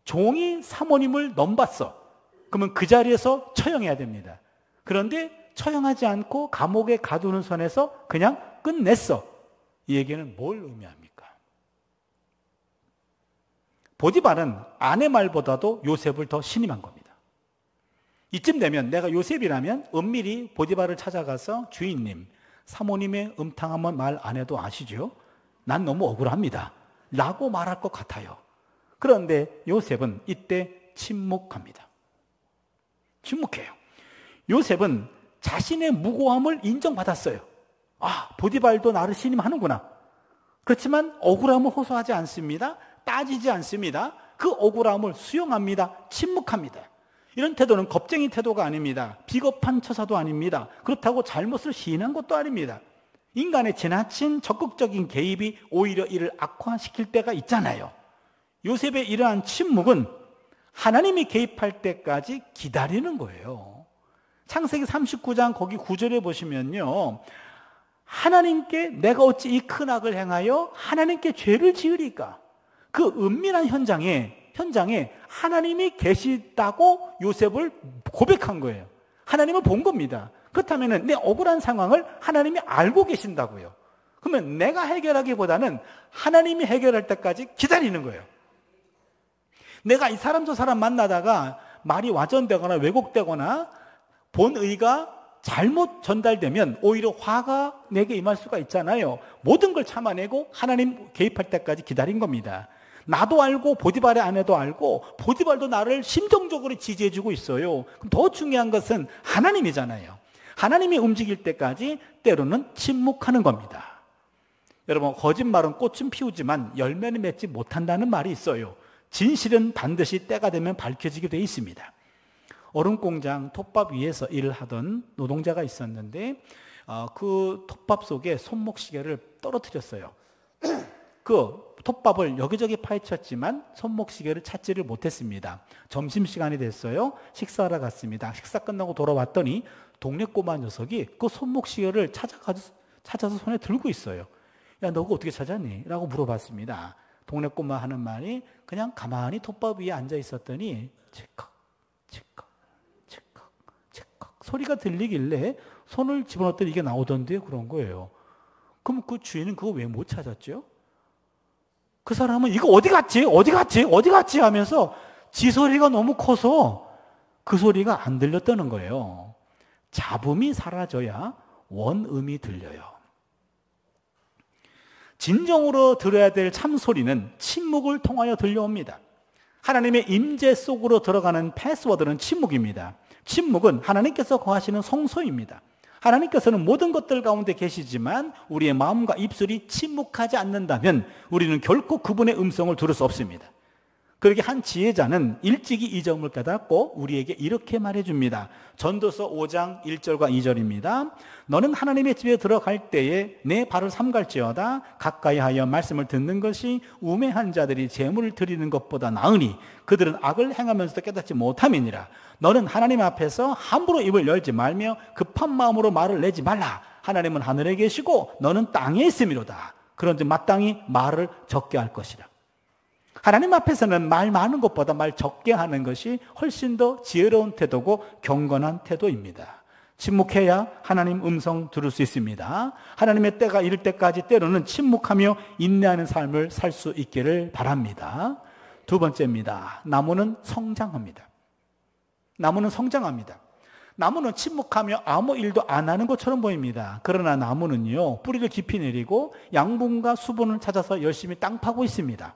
종이 사모님을 넘봤어. 그러면 그 자리에서 처형해야 됩니다. 그런데 처형하지 않고 감옥에 가두는 선에서 그냥 끝냈어. 이 얘기는 뭘 의미합니까? 보디발은 아내 말보다도 요셉을 더 신임한 겁니다. 이쯤 되면 내가 요셉이라면 은밀히 보디발을 찾아가서 주인님, 사모님의 음탕한 말 안 해도 아시죠? 난 너무 억울합니다 라고 말할 것 같아요. 그런데 요셉은 이때 침묵합니다. 침묵해요. 요셉은 자신의 무고함을 인정받았어요. 아, 보디발도 나를 신임하는구나. 그렇지만 억울함을 호소하지 않습니다. 따지지 않습니다. 그 억울함을 수용합니다. 침묵합니다. 이런 태도는 겁쟁이 태도가 아닙니다. 비겁한 처사도 아닙니다. 그렇다고 잘못을 시인한 것도 아닙니다. 인간의 지나친 적극적인 개입이 오히려 이를 악화시킬 때가 있잖아요. 요셉의 이러한 침묵은 하나님이 개입할 때까지 기다리는 거예요. 창세기 39장 거기 9절에 보시면요, 하나님께 내가 어찌 이 큰 악을 행하여 하나님께 죄를 지으리까? 그 은밀한 현장에 하나님이 계시다고 요셉을 고백한 거예요. 하나님을 본 겁니다. 그렇다면 내 억울한 상황을 하나님이 알고 계신다고요. 그러면 내가 해결하기보다는 하나님이 해결할 때까지 기다리는 거예요. 내가 이 사람 저 사람 만나다가 말이 와전되거나 왜곡되거나 본의가 잘못 전달되면 오히려 화가 내게 임할 수가 있잖아요. 모든 걸 참아내고 하나님 개입할 때까지 기다린 겁니다. 나도 알고 보디발의 아내도 알고 보디발도 나를 심정적으로 지지해주고 있어요. 그럼 더 중요한 것은 하나님이잖아요. 하나님이 움직일 때까지 때로는 침묵하는 겁니다. 여러분, 거짓말은 꽃은 피우지만 열매는 맺지 못한다는 말이 있어요. 진실은 반드시 때가 되면 밝혀지게 돼 있습니다. 얼음공장 톱밥 위에서 일을 하던 노동자가 있었는데 그 톱밥 속에 손목시계를 떨어뜨렸어요. 그 톱밥을 여기저기 파헤쳤지만 손목시계를 찾지를 못했습니다. 점심시간이 됐어요. 식사하러 갔습니다. 식사 끝나고 돌아왔더니 동네 꼬마 녀석이 그 손목시계를 찾아서 손에 들고 있어요. 야, 너 그거 어떻게 찾았니? 라고 물어봤습니다. 동네 꼬마 하는 말이 그냥 가만히 톱밥 위에 앉아 있었더니 칙칵 칙칵 칙칵 칙칵 소리가 들리길래 손을 집어넣었더니 이게 나오던데요. 그런 거예요. 그럼 그 주인은 그거 왜 못 찾았죠? 그 사람은 이거 어디 갔지? 어디 갔지? 어디 갔지? 하면서 지 소리가 너무 커서 그 소리가 안 들렸다는 거예요. 잡음이 사라져야 원음이 들려요. 진정으로 들어야 될 참소리는 침묵을 통하여 들려옵니다. 하나님의 임재 속으로 들어가는 패스워드는 침묵입니다. 침묵은 하나님께서 거하시는 성소입니다. 하나님께서는 모든 것들 가운데 계시지만 우리의 마음과 입술이 침묵하지 않는다면 우리는 결코 그분의 음성을 들을 수 없습니다. 그렇게 한 지혜자는 일찍이 이 점을 깨닫고 우리에게 이렇게 말해줍니다. 전도서 5장 1절과 2절입니다. 너는 하나님의 집에 들어갈 때에 내 발을 삼갈지어다 가까이 하여 말씀을 듣는 것이 우매한 자들이 재물을 드리는 것보다 나으니 그들은 악을 행하면서도 깨닫지 못함이니라. 너는 하나님 앞에서 함부로 입을 열지 말며 급한 마음으로 말을 내지 말라. 하나님은 하늘에 계시고 너는 땅에 있음이로다. 그런즉 마땅히 말을 적게 할 것이라. 하나님 앞에서는 말 많은 것보다 말 적게 하는 것이 훨씬 더 지혜로운 태도고 경건한 태도입니다. 침묵해야 하나님 음성 들을 수 있습니다. 하나님의 때가 이를 때까지 때로는 침묵하며 인내하는 삶을 살 수 있기를 바랍니다. 두 번째입니다. 나무는 성장합니다. 나무는 성장합니다. 나무는 침묵하며 아무 일도 안 하는 것처럼 보입니다. 그러나 나무는요, 뿌리를 깊이 내리고 양분과 수분을 찾아서 열심히 땅 파고 있습니다.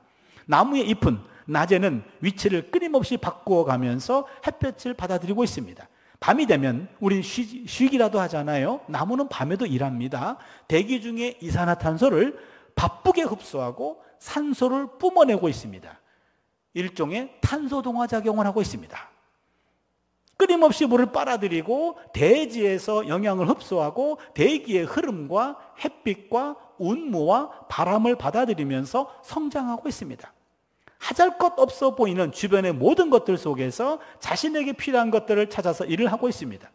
나무의 잎은 낮에는 위치를 끊임없이 바꾸어 가면서 햇볕을 받아들이고 있습니다. 밤이 되면 우린 쉬기라도 하잖아요. 나무는 밤에도 일합니다. 대기 중에 이산화탄소를 바쁘게 흡수하고 산소를 뿜어내고 있습니다. 일종의 탄소 동화 작용을 하고 있습니다. 끊임없이 물을 빨아들이고 대지에서 영양을 흡수하고 대기의 흐름과 햇빛과 운무와 바람을 받아들이면서 성장하고 있습니다. 하잘것없어 보이는 주변의 모든 것들 속에서 자신에게 필요한 것들을 찾아서 일을 하고 있습니다.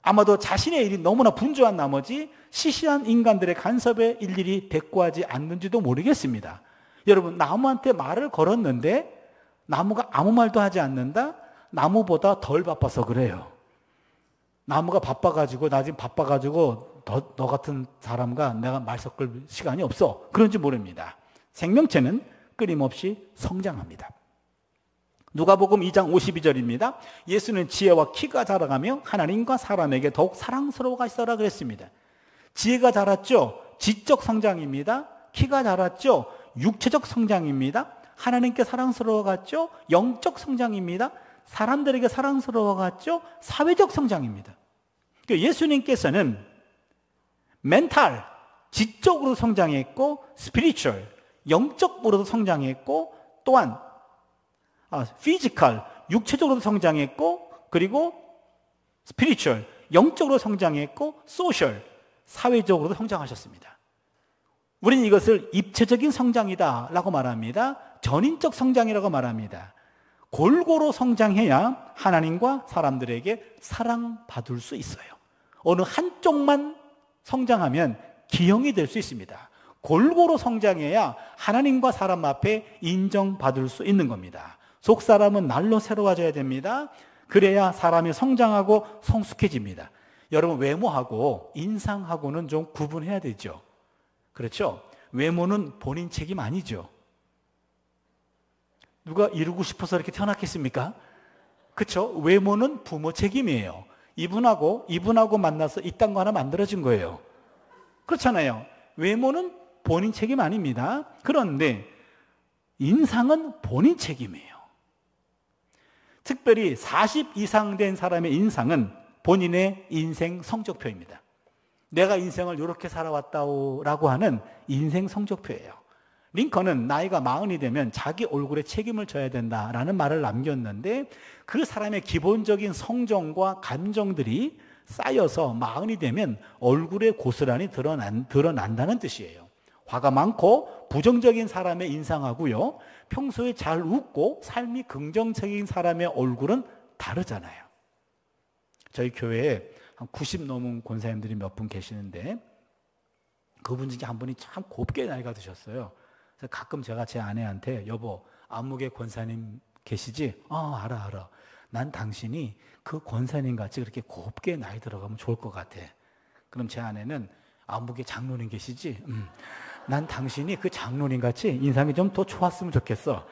아마도 자신의 일이 너무나 분주한 나머지 시시한 인간들의 간섭에 일일이 대꾸하지 않는지도 모르겠습니다. 여러분, 나무한테 말을 걸었는데 나무가 아무 말도 하지 않는다? 나무보다 덜 바빠서 그래요. 나무가 바빠가지고 나 지금 바빠가지고 너 같은 사람과 내가 말 섞을 시간이 없어, 그런지 모릅니다. 생명체는 끊임없이 성장합니다. 누가복음 2장 52절입니다. 예수는 지혜와 키가 자라가며 하나님과 사람에게 더욱 사랑스러워가 있어라 그랬습니다. 지혜가 자랐죠? 지적 성장입니다. 키가 자랐죠? 육체적 성장입니다. 하나님께 사랑스러워갔죠? 영적 성장입니다. 사람들에게 사랑스러워갔죠? 사회적 성장입니다. 예수님께서는 멘탈, 지적으로 성장했고, 스피리추얼, 영적으로도 성장했고, 또한 피지컬, 육체적으로도 성장했고, 그리고 스피리추얼, 영적으로 성장했고, 소셜, 사회적으로도 성장하셨습니다. 우리는 이것을 입체적인 성장이다 라고 말합니다. 전인적 성장이라고 말합니다. 골고루 성장해야 하나님과 사람들에게 사랑받을 수 있어요. 어느 한쪽만 성장하면 기형이 될 수 있습니다. 골고루 성장해야 하나님과 사람 앞에 인정받을 수 있는 겁니다. 속사람은 날로 새로워져야 됩니다. 그래야 사람이 성장하고 성숙해집니다. 여러분, 외모하고 인상하고는 좀 구분해야 되죠. 그렇죠? 외모는 본인 책임 아니죠. 누가 이루고 싶어서 이렇게 태어났겠습니까? 그렇죠? 외모는 부모 책임이에요. 이분하고 만나서 이딴 거 하나 만들어진 거예요. 그렇잖아요. 외모는 본인 책임 아닙니다. 그런데 인상은 본인 책임이에요. 특별히 40 이상 된 사람의 인상은 본인의 인생 성적표입니다. 내가 인생을 이렇게 살아왔다고 하는 인생 성적표예요. 링컨은 나이가 40이 되면 자기 얼굴에 책임을 져야 된다라는 말을 남겼는데, 그 사람의 기본적인 성정과 감정들이 쌓여서 40이 되면 얼굴에 고스란히 드러난다는 뜻이에요. 화가 많고 부정적인 사람의 인상하고요, 평소에 잘 웃고 삶이 긍정적인 사람의 얼굴은 다르잖아요. 저희 교회에 한 90 넘은 권사님들이 몇 분 계시는데, 그분 중에 한 분이 참 곱게 나이가 드셨어요. 그래서 가끔 제가 제 아내한테, 여보, 안목의 권사님 계시지? 알아. 난 당신이 그 권사님 같이 그렇게 곱게 나이 들어가면 좋을 것 같아. 그럼 제 아내는, 안목의 장로님 계시지? 난 당신이 그 장로님 같이 인상이 좀 더 좋았으면 좋겠어.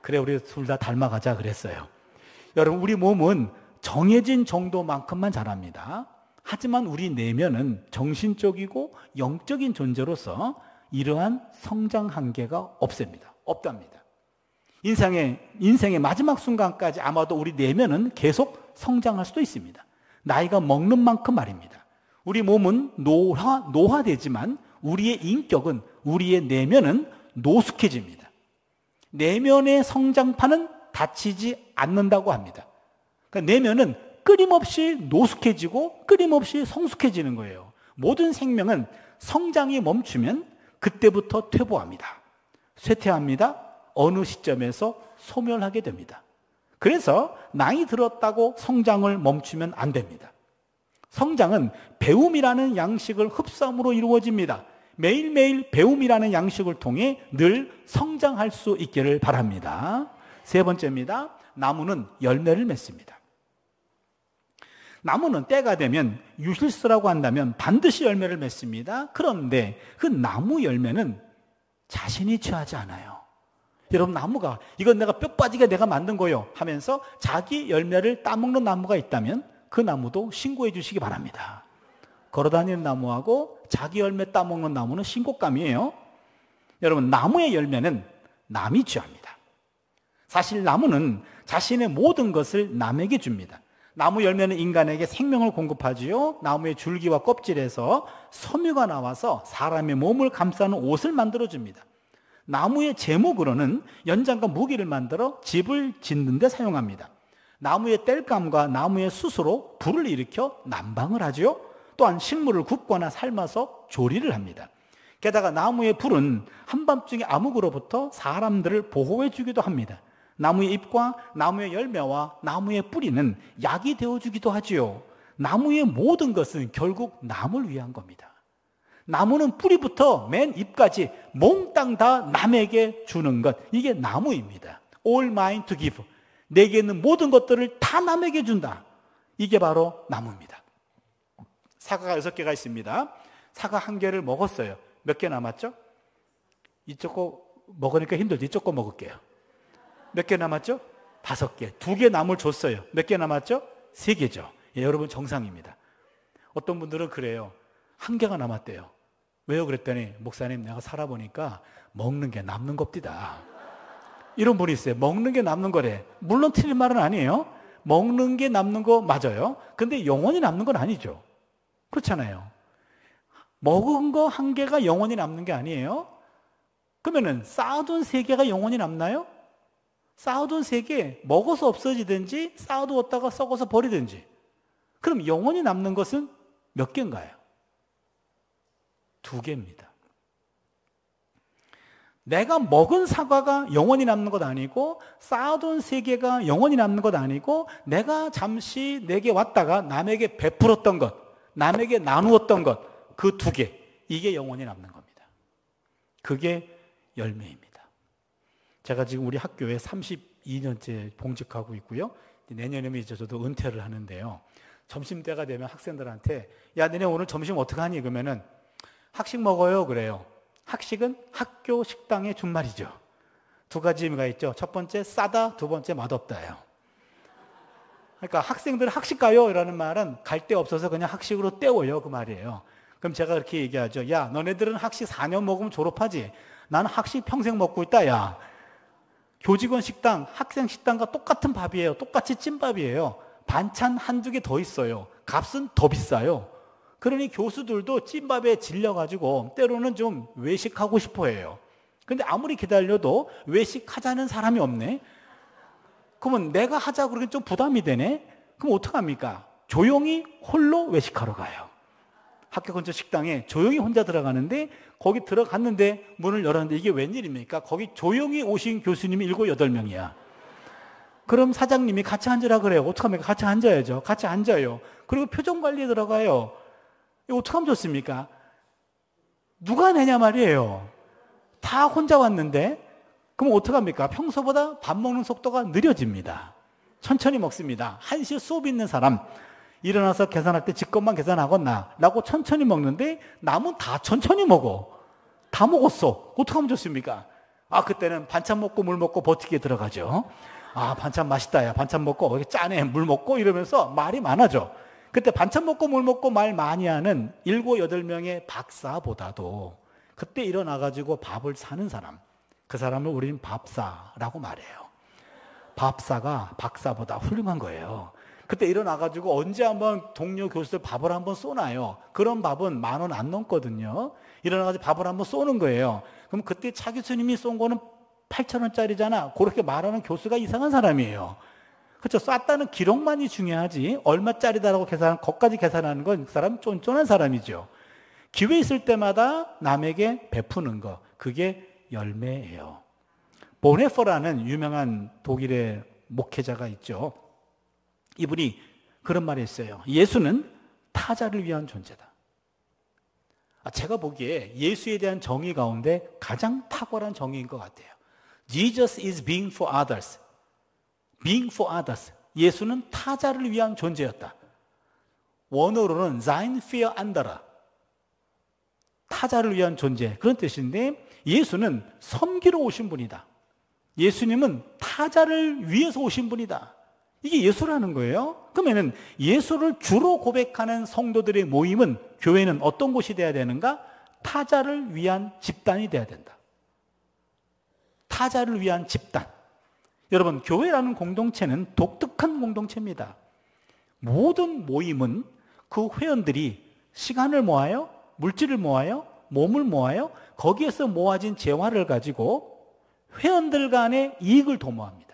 그래, 우리 둘 다 닮아가자 그랬어요. 여러분, 우리 몸은 정해진 정도만큼만 자랍니다. 하지만 우리 내면은 정신적이고 영적인 존재로서 이러한 성장 한계가 없답니다. 인생의 마지막 순간까지 아마도 우리 내면은 계속 성장할 수도 있습니다. 나이가 먹는 만큼 말입니다. 우리 몸은 노화되지만 우리의 인격은, 우리의 내면은 노숙해집니다. 내면의 성장판은 닫히지 않는다고 합니다. 그러니까 내면은 끊임없이 노숙해지고 끊임없이 성숙해지는 거예요. 모든 생명은 성장이 멈추면 그때부터 퇴보합니다. 쇠퇴합니다. 어느 시점에서 소멸하게 됩니다. 그래서 나이 들었다고 성장을 멈추면 안 됩니다. 성장은 배움이라는 양식을 흡수함으로 이루어집니다. 매일매일 배움이라는 양식을 통해 늘 성장할 수 있기를 바랍니다. 세 번째입니다. 나무는 열매를 맺습니다. 나무는 때가 되면 유실수라고 한다면 반드시 열매를 맺습니다. 그런데 그 나무 열매는 자신이 취하지 않아요. 여러분, 나무가 이건 내가 뼈 빠지게 내가 만든 거요 하면서 자기 열매를 따먹는 나무가 있다면 그 나무도 신고해 주시기 바랍니다. 걸어다니는 나무하고 자기 열매 따먹는 나무는 신고감이에요. 여러분, 나무의 열매는 남이 취합니다. 사실 나무는 자신의 모든 것을 남에게 줍니다. 나무 열매는 인간에게 생명을 공급하지요. 나무의 줄기와 껍질에서 섬유가 나와서 사람의 몸을 감싸는 옷을 만들어줍니다. 나무의 제목으로는 연장과 무기를 만들어 집을 짓는 데 사용합니다. 나무의 땔감과 나무의 숯으로 불을 일으켜 난방을 하지요. 또한 식물을 굽거나 삶아서 조리를 합니다. 게다가 나무의 불은 한밤중에 암흑으로부터 사람들을 보호해 주기도 합니다. 나무의 잎과 나무의 열매와 나무의 뿌리는 약이 되어주기도 하지요. 나무의 모든 것은 결국 남을 위한 겁니다. 나무는 뿌리부터 맨 잎까지 몽땅 다 남에게 주는 것, 이게 나무입니다. All mine to give. 내게 있는 모든 것들을 다 남에게 준다. 이게 바로 나무입니다. 사과가 6개가 있습니다. 사과 1개를 먹었어요. 몇 개 남았죠? 이쪽 거 먹으니까 힘들죠. 이쪽 거 먹을게요. 몇 개 남았죠? 5개. 2개 나물 줬어요. 몇 개 남았죠? 3개죠. 예, 여러분 정상입니다. 어떤 분들은 그래요. 1개가 남았대요. 왜요? 그랬더니 목사님 내가 살아보니까 먹는 게 남는 겁디다. 이런 분이 있어요. 먹는 게 남는 거래. 물론 틀린 말은 아니에요. 먹는 게 남는 거 맞아요. 근데 영원히 남는 건 아니죠. 그렇잖아요. 먹은 거 1개가 영원히 남는 게 아니에요. 그러면은 쌓아둔 3개가 영원히 남나요? 쌓아둔 3개 먹어서 없어지든지 쌓아두었다가 썩어서 버리든지. 그럼 영원히 남는 것은 몇 개인가요? 2개입니다. 내가 먹은 사과가 영원히 남는 것 아니고 쌓아둔 3개가 영원히 남는 것 아니고 내가 잠시 내게 왔다가 남에게 베풀었던 것, 남에게 나누었던 것, 그 2개, 이게 영원히 남는 겁니다. 그게 열매입니다. 제가 지금 우리 학교에 32년째 봉직하고 있고요. 내년이면 이제 저도 은퇴를 하는데요. 점심때가 되면 학생들한테 야, 너네 오늘 점심 어떡하니? 그러면은 학식 먹어요. 그래요. 학식은 학교 식당의 준말이죠. 2가지 의미가 있죠. 첫 번째 싸다, 2번째 맛없다예요. 그러니까 학생들 학식 가요? 라는 말은 갈 데 없어서 그냥 학식으로 때워요. 그 말이에요. 그럼 제가 그렇게 얘기하죠. 야, 너네들은 학식 4년 먹으면 졸업하지. 나는 학식 평생 먹고 있다. 야, 교직원 식당, 학생 식당과 똑같은 밥이에요. 똑같이 찐밥이에요. 반찬 1-2개 더 있어요. 값은 더 비싸요. 그러니 교수들도 찐밥에 질려가지고 때로는 좀 외식하고 싶어 해요. 근데 아무리 기다려도 외식하자는 사람이 없네. 그러면 내가 하자 그러긴 좀 부담이 되네. 그럼 어떡합니까? 조용히 홀로 외식하러 가요. 학교 근처 식당에 조용히 혼자 들어가는데 거기 들어갔는데 문을 열었는데 이게 웬일입니까? 거기 조용히 오신 교수님이 7, 8명이야. 그럼 사장님이 같이 앉으라 그래요. 어떡합니까? 같이 앉아야죠. 같이 앉아요. 그리고 표정 관리에 들어가요. 이거 어떡하면 좋습니까? 누가 내냐 말이에요. 다 혼자 왔는데 그럼 어떡합니까? 평소보다 밥 먹는 속도가 느려집니다. 천천히 먹습니다. 1시에 수업 있는 사람 일어나서 계산할 때 지 것만 계산하겠나 라고 천천히 먹는데 남은 다 천천히 먹어. 다 먹었어. 어떡하면 좋습니까? 아, 그때는 반찬 먹고 물 먹고 버티게 들어가죠. 아, 반찬 맛있다. 야, 반찬 먹고 이렇게 짜네. 물 먹고 이러면서 말이 많아져. 그때 반찬 먹고 물 먹고 말 많이 하는 7, 8명의 박사보다도 그때 일어나가지고 밥을 사는 사람, 그 사람을 우리는 밥사라고 말해요. 밥사가 박사보다 훌륭한 거예요. 그때 일어나가지고 언제 한번 동료 교수들 밥을 한번 쏘나요? 그런 밥은 10,000원 안 넘거든요. 일어나가지고 밥을 한번 쏘는 거예요. 그럼 그때 차 교수님이 쏜 거는 8,000원짜리잖아. 그렇게 말하는 교수가 이상한 사람이에요. 그렇죠. 쐈다는 기록만이 중요하지 얼마짜리다라고 계산하는 것까지 계산하는 건 그 사람 쫀쫀한 사람이죠. 기회 있을 때마다 남에게 베푸는 거, 그게 열매예요. 보네퍼라는 유명한 독일의 목회자가 있죠. 이분이 그런 말을 했어요. 예수는 타자를 위한 존재다. 제가 보기에 예수에 대한 정의 가운데 가장 탁월한 정의인 것 같아요. Jesus is being for others. being for others. 예수는 타자를 위한 존재였다. 원어로는 sein für andere. 타자를 위한 존재, 그런 뜻인데 예수는 섬기러 오신 분이다. 예수님은 타자를 위해서 오신 분이다. 이게 예수라는 거예요. 그러면은 예수를 주로 고백하는 성도들의 모임은, 교회는 어떤 곳이 돼야 되는가? 타자를 위한 집단이 돼야 된다. 타자를 위한 집단. 여러분, 교회라는 공동체는 독특한 공동체입니다. 모든 모임은 그 회원들이 시간을 모아요, 물질을 모아요, 몸을 모아요. 거기에서 모아진 재화를 가지고 회원들 간의 이익을 도모합니다.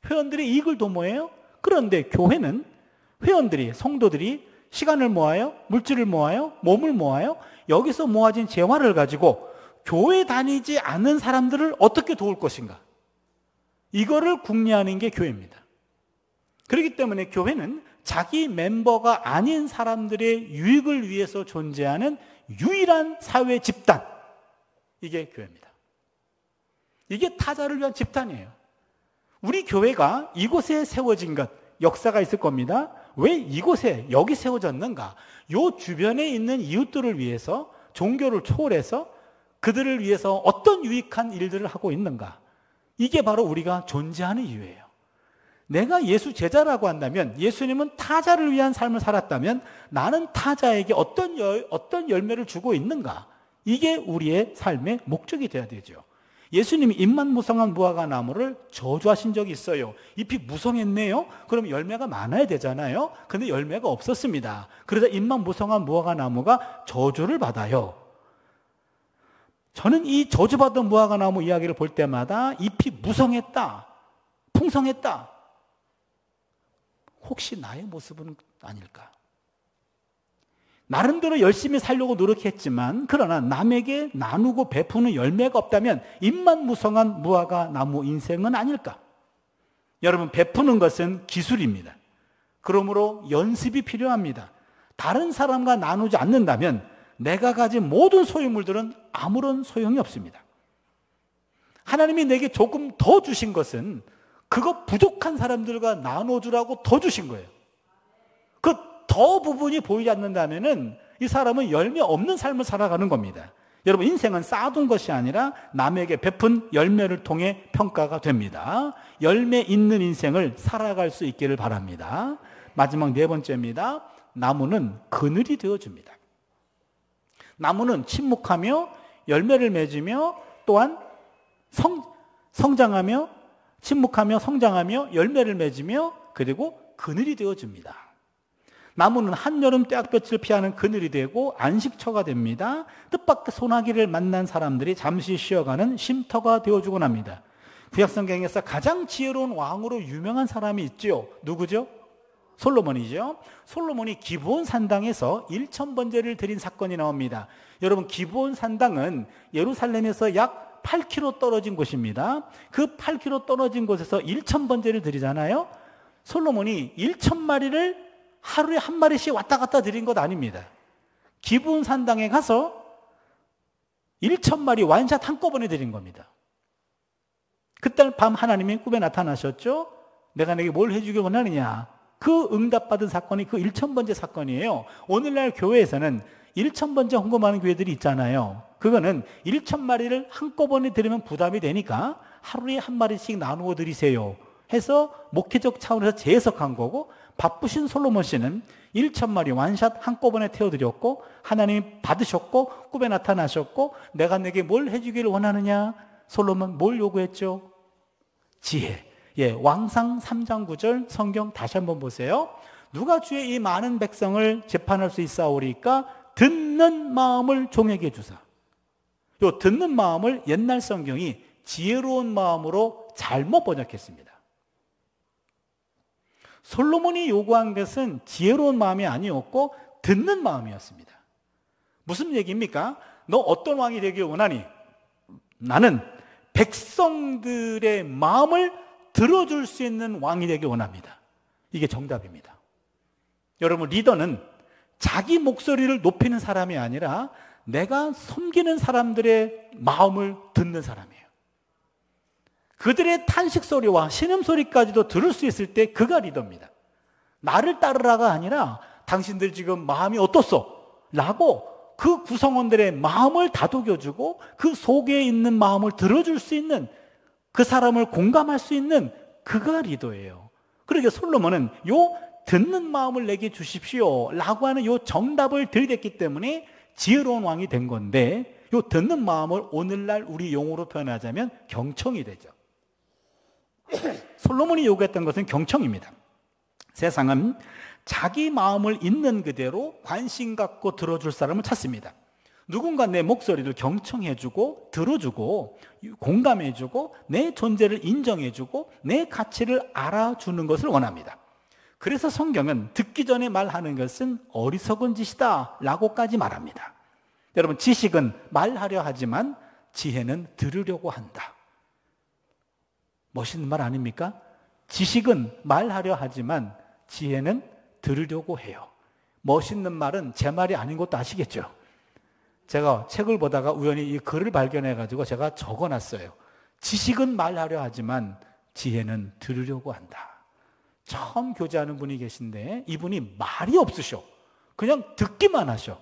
회원들의 이익을 도모해요. 그런데 교회는 회원들이, 성도들이 시간을 모아요? 물질을 모아요? 몸을 모아요? 여기서 모아진 재화를 가지고 교회 다니지 않는 사람들을 어떻게 도울 것인가? 이거를 궁리하는 게 교회입니다. 그렇기 때문에 교회는 자기 멤버가 아닌 사람들의 유익을 위해서 존재하는 유일한 사회 집단, 이게 교회입니다. 이게 타자를 위한 집단이에요. 우리 교회가 이곳에 세워진 것, 역사가 있을 겁니다. 왜 이곳에 여기 세워졌는가? 요 주변에 있는 이웃들을 위해서, 종교를 초월해서 그들을 위해서 어떤 유익한 일들을 하고 있는가? 이게 바로 우리가 존재하는 이유예요. 내가 예수 제자라고 한다면, 예수님은 타자를 위한 삶을 살았다면 나는 타자에게 어떤 열매를 주고 있는가? 이게 우리의 삶의 목적이 되어야 되죠. 예수님이 잎만 무성한 무화과 나무를 저주하신 적이 있어요. 잎이 무성했네요? 그럼 열매가 많아야 되잖아요. 근데 열매가 없었습니다. 그러다 잎만 무성한 무화과 나무가 저주를 받아요. 저는 이 저주받은 무화과 나무 이야기를 볼 때마다 잎이 무성했다, 풍성했다. 혹시 나의 모습은 아닐까? 나름대로 열심히 살려고 노력했지만, 그러나 남에게 나누고 베푸는 열매가 없다면 잎만 무성한 무화과 나무 인생은 아닐까? 여러분, 베푸는 것은 기술입니다. 그러므로 연습이 필요합니다. 다른 사람과 나누지 않는다면 내가 가진 모든 소유물들은 아무런 소용이 없습니다. 하나님이 내게 조금 더 주신 것은 그거 부족한 사람들과 나눠주라고 더 주신 거예요. 그 더 부분이 보이지 않는다면은 이 사람은 열매 없는 삶을 살아가는 겁니다. 여러분, 인생은 쌓아둔 것이 아니라 남에게 베푼 열매를 통해 평가가 됩니다. 열매 있는 인생을 살아갈 수 있기를 바랍니다. 마지막 네 번째입니다. 나무는 그늘이 되어줍니다. 나무는 침묵하며 열매를 맺으며 또한 성장하며, 침묵하며 성장하며 열매를 맺으며, 그리고 그늘이 되어줍니다. 나무는 한여름 떼약볕을 피하는 그늘이 되고 안식처가 됩니다. 뜻밖의 소나기를 만난 사람들이 잠시 쉬어가는 쉼터가 되어주곤 합니다. 구약성경에서 가장 지혜로운 왕으로 유명한 사람이 있죠. 누구죠? 솔로몬이죠. 솔로몬이 기브온 산당에서 1000번제를 드린 사건이 나옵니다. 여러분, 기브온 산당은 예루살렘에서 약 8km 떨어진 곳입니다. 그 8km 떨어진 곳에서 1000번제를 드리잖아요. 솔로몬이 1000마리를 하루에 한 마리씩 왔다 갔다 드린 것 아닙니다. 기브온 산당에 가서 1000마리 완샷 한꺼번에 드린 겁니다. 그때 밤 하나님이 꿈에 나타나셨죠. 내가 내게 뭘 해주길 원하느냐. 그 응답받은 사건이 그 1000번째 사건이에요. 오늘날 교회에서는 1000번째 헌금하는 교회들이 있잖아요. 그거는 1000마리를 한꺼번에 드리면 부담이 되니까 하루에 한 마리씩 나누어 드리세요 해서 목회적 차원에서 재해석한 거고, 바쁘신 솔로몬 씨는 1000마리 완샷 한꺼번에 태워드렸고, 하나님 받으셨고, 꿈에 나타나셨고, 내가 내게 뭘 해주기를 원하느냐. 솔로몬 뭘 요구했죠? 지혜. 왕상 3장 9절 성경 다시 한번 보세요. 누가 주의 이 많은 백성을 재판할 수 있사오리까? 듣는 마음을 종에게 주사. 요 듣는 마음을 옛날 성경이 지혜로운 마음으로 잘못 번역했습니다. 솔로몬이 요구한 것은 지혜로운 마음이 아니었고 듣는 마음이었습니다. 무슨 얘기입니까? 너 어떤 왕이 되길 원하니? 나는 백성들의 마음을 들어줄 수 있는 왕이 되길 원합니다. 이게 정답입니다. 여러분, 리더는 자기 목소리를 높이는 사람이 아니라 내가 섬기는 사람들의 마음을 듣는 사람이에요. 그들의 탄식 소리와 신음 소리까지도 들을 수 있을 때 그가 리더입니다. 나를 따르라가 아니라 당신들 지금 마음이 어떻소? 라고 그 구성원들의 마음을 다독여주고 그 속에 있는 마음을 들어줄 수 있는, 그 사람을 공감할 수 있는 그가 리더예요. 그러니까 솔로몬은 요 듣는 마음을 내게 주십시오 라고 하는 요 정답을 들이댔기 때문에 지혜로운 왕이 된 건데, 요 듣는 마음을 오늘날 우리 용어로 표현하자면 경청이 되죠. 솔로몬이 요구했던 것은 경청입니다. 세상은 자기 마음을 있는 그대로 관심 갖고 들어줄 사람을 찾습니다. 누군가 내 목소리를 경청해주고 들어주고 공감해주고 내 존재를 인정해주고 내 가치를 알아주는 것을 원합니다. 그래서 성경은 듣기 전에 말하는 것은 어리석은 짓이다 라고까지 말합니다. 여러분, 지식은 말하려 하지만 지혜는 들으려고 한다. 멋있는 말 아닙니까? 지식은 말하려 하지만 지혜는 들으려고 해요. 멋있는 말은 제 말이 아닌 것도 아시겠죠? 제가 책을 보다가 우연히 이 글을 발견해가지고 제가 적어놨어요. 지식은 말하려 하지만 지혜는 들으려고 한다. 처음 교제하는 분이 계신데 이분이 말이 없으셔. 그냥 듣기만 하셔.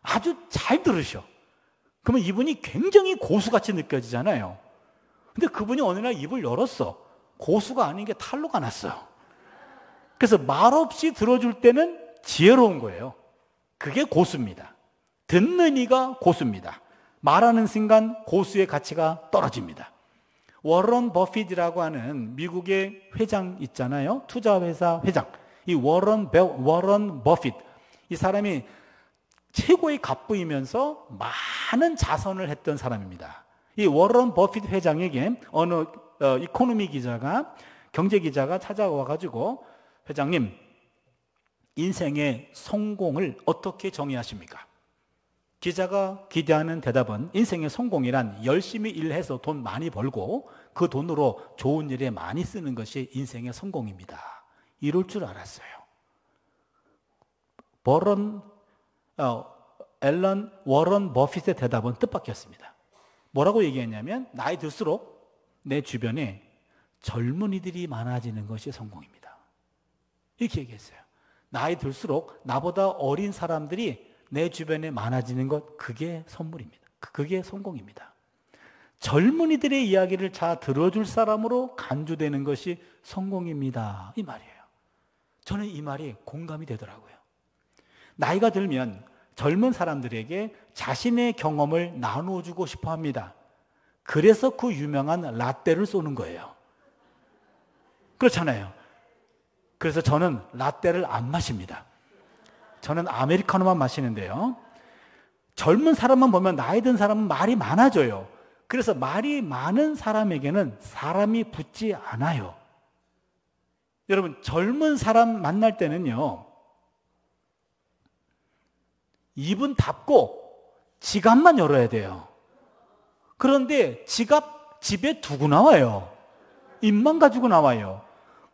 아주 잘 들으셔. 그러면 이분이 굉장히 고수같이 느껴지잖아요. 근데 그분이 어느 날 입을 열었어. 고수가 아닌 게 탄로가 났어요. 그래서 말없이 들어줄 때는 지혜로운 거예요. 그게 고수입니다. 듣는 이가 고수입니다. 말하는 순간 고수의 가치가 떨어집니다. 워런 버핏이라고 하는 미국의 회장 있잖아요. 투자회사 회장. 이 워런 버핏. 이 사람이 최고의 갑부이면서 많은 자선을 했던 사람입니다. 이 워런 버핏 회장에게 어느 이코노미 기자가, 경제 기자가 찾아와가지고, 회장님, 인생의 성공을 어떻게 정의하십니까? 기자가 기대하는 대답은 인생의 성공이란 열심히 일해서 돈 많이 벌고 그 돈으로 좋은 일에 많이 쓰는 것이 인생의 성공입니다. 이럴 줄 알았어요. 앨런 워런 버핏의 대답은 뜻밖이었습니다. 뭐라고 얘기했냐면, 나이 들수록 내 주변에 젊은이들이 많아지는 것이 성공입니다. 이렇게 얘기했어요. 나이 들수록 나보다 어린 사람들이 내 주변에 많아지는 것, 그게 선물입니다. 그게 성공입니다. 젊은이들의 이야기를 잘 들어줄 사람으로 간주되는 것이 성공입니다. 이 말이에요. 저는 이 말이 공감이 되더라고요. 나이가 들면 젊은 사람들에게 자신의 경험을 나누어주고 싶어 합니다. 그래서 그 유명한 라떼를 쏘는 거예요. 그렇잖아요. 그래서 저는 라떼를 안 마십니다. 저는 아메리카노만 마시는데요. 젊은 사람만 보면 나이 든 사람은 말이 많아져요. 그래서 말이 많은 사람에게는 사람이 붙지 않아요. 여러분, 젊은 사람 만날 때는요, 입은 닫고 지갑만 열어야 돼요. 그런데 지갑 집에 두고 나와요. 입만 가지고 나와요.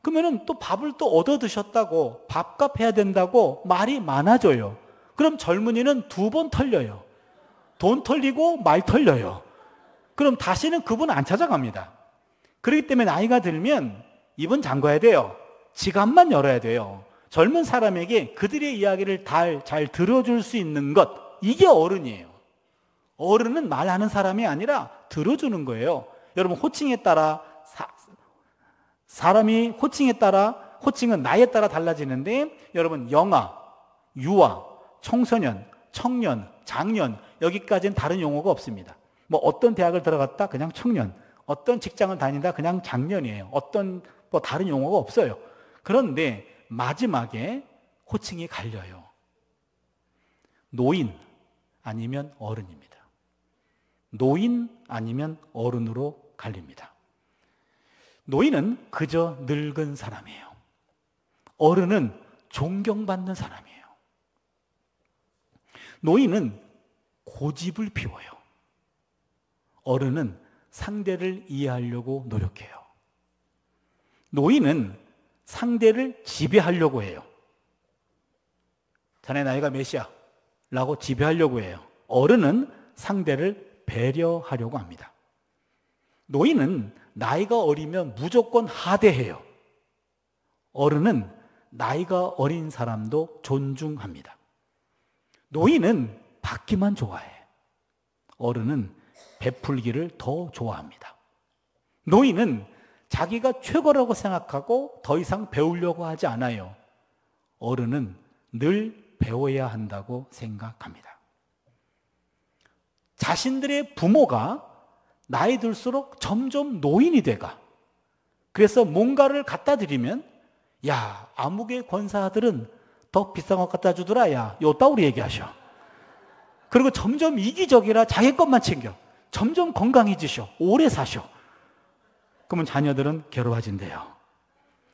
그러면은 또 밥을 또 얻어 드셨다고, 밥값 해야 된다고 말이 많아져요. 그럼 젊은이는 2번 털려요. 돈 털리고 말 털려요. 그럼 다시는 그분 안 찾아갑니다. 그렇기 때문에 나이가 들면 입은 잠궈야 돼요. 지갑만 열어야 돼요. 젊은 사람에게 그들의 이야기를 잘 들어줄 수 있는 것, 이게 어른이에요. 어른은 말하는 사람이 아니라 들어주는 거예요. 여러분, 호칭에 따라 사람이 호칭은 나이에 따라 달라지는데, 여러분, 영아, 유아, 청소년, 청년, 장년, 여기까지는 다른 용어가 없습니다. 뭐 어떤 대학을 들어갔다 그냥 청년, 어떤 직장을 다닌다 그냥 장년이에요. 어떤 뭐 다른 용어가 없어요. 그런데 마지막에 호칭이 갈려요. 노인 아니면 어른입니다. 노인 아니면 어른으로 갈립니다. 노인은 그저 늙은 사람이에요. 어른은 존경받는 사람이에요. 노인은 고집을 피워요. 어른은 상대를 이해하려고 노력해요. 노인은 상대를 지배하려고 해요. 자네 나이가 몇이야? 라고 지배하려고 해요. 어른은 상대를 배려하려고 합니다. 노인은 나이가 어리면 무조건 하대해요. 어른은 나이가 어린 사람도 존중합니다. 노인은 받기만 좋아해. 어른은 베풀기를 더 좋아합니다. 노인은 자기가 최고라고 생각하고 더 이상 배우려고 하지 않아요. 어른은 늘 배워야 한다고 생각합니다. 자신들의 부모가 나이 들수록 점점 노인이 돼가. 그래서 뭔가를 갖다 드리면, 야, 아무개 권사들은 더 비싼 거 갖다 주더라, 야, 요따우리 얘기하셔. 그리고 점점 이기적이라 자기 것만 챙겨. 점점 건강해지셔. 오래 사셔. 그러면 자녀들은 괴로워진대요.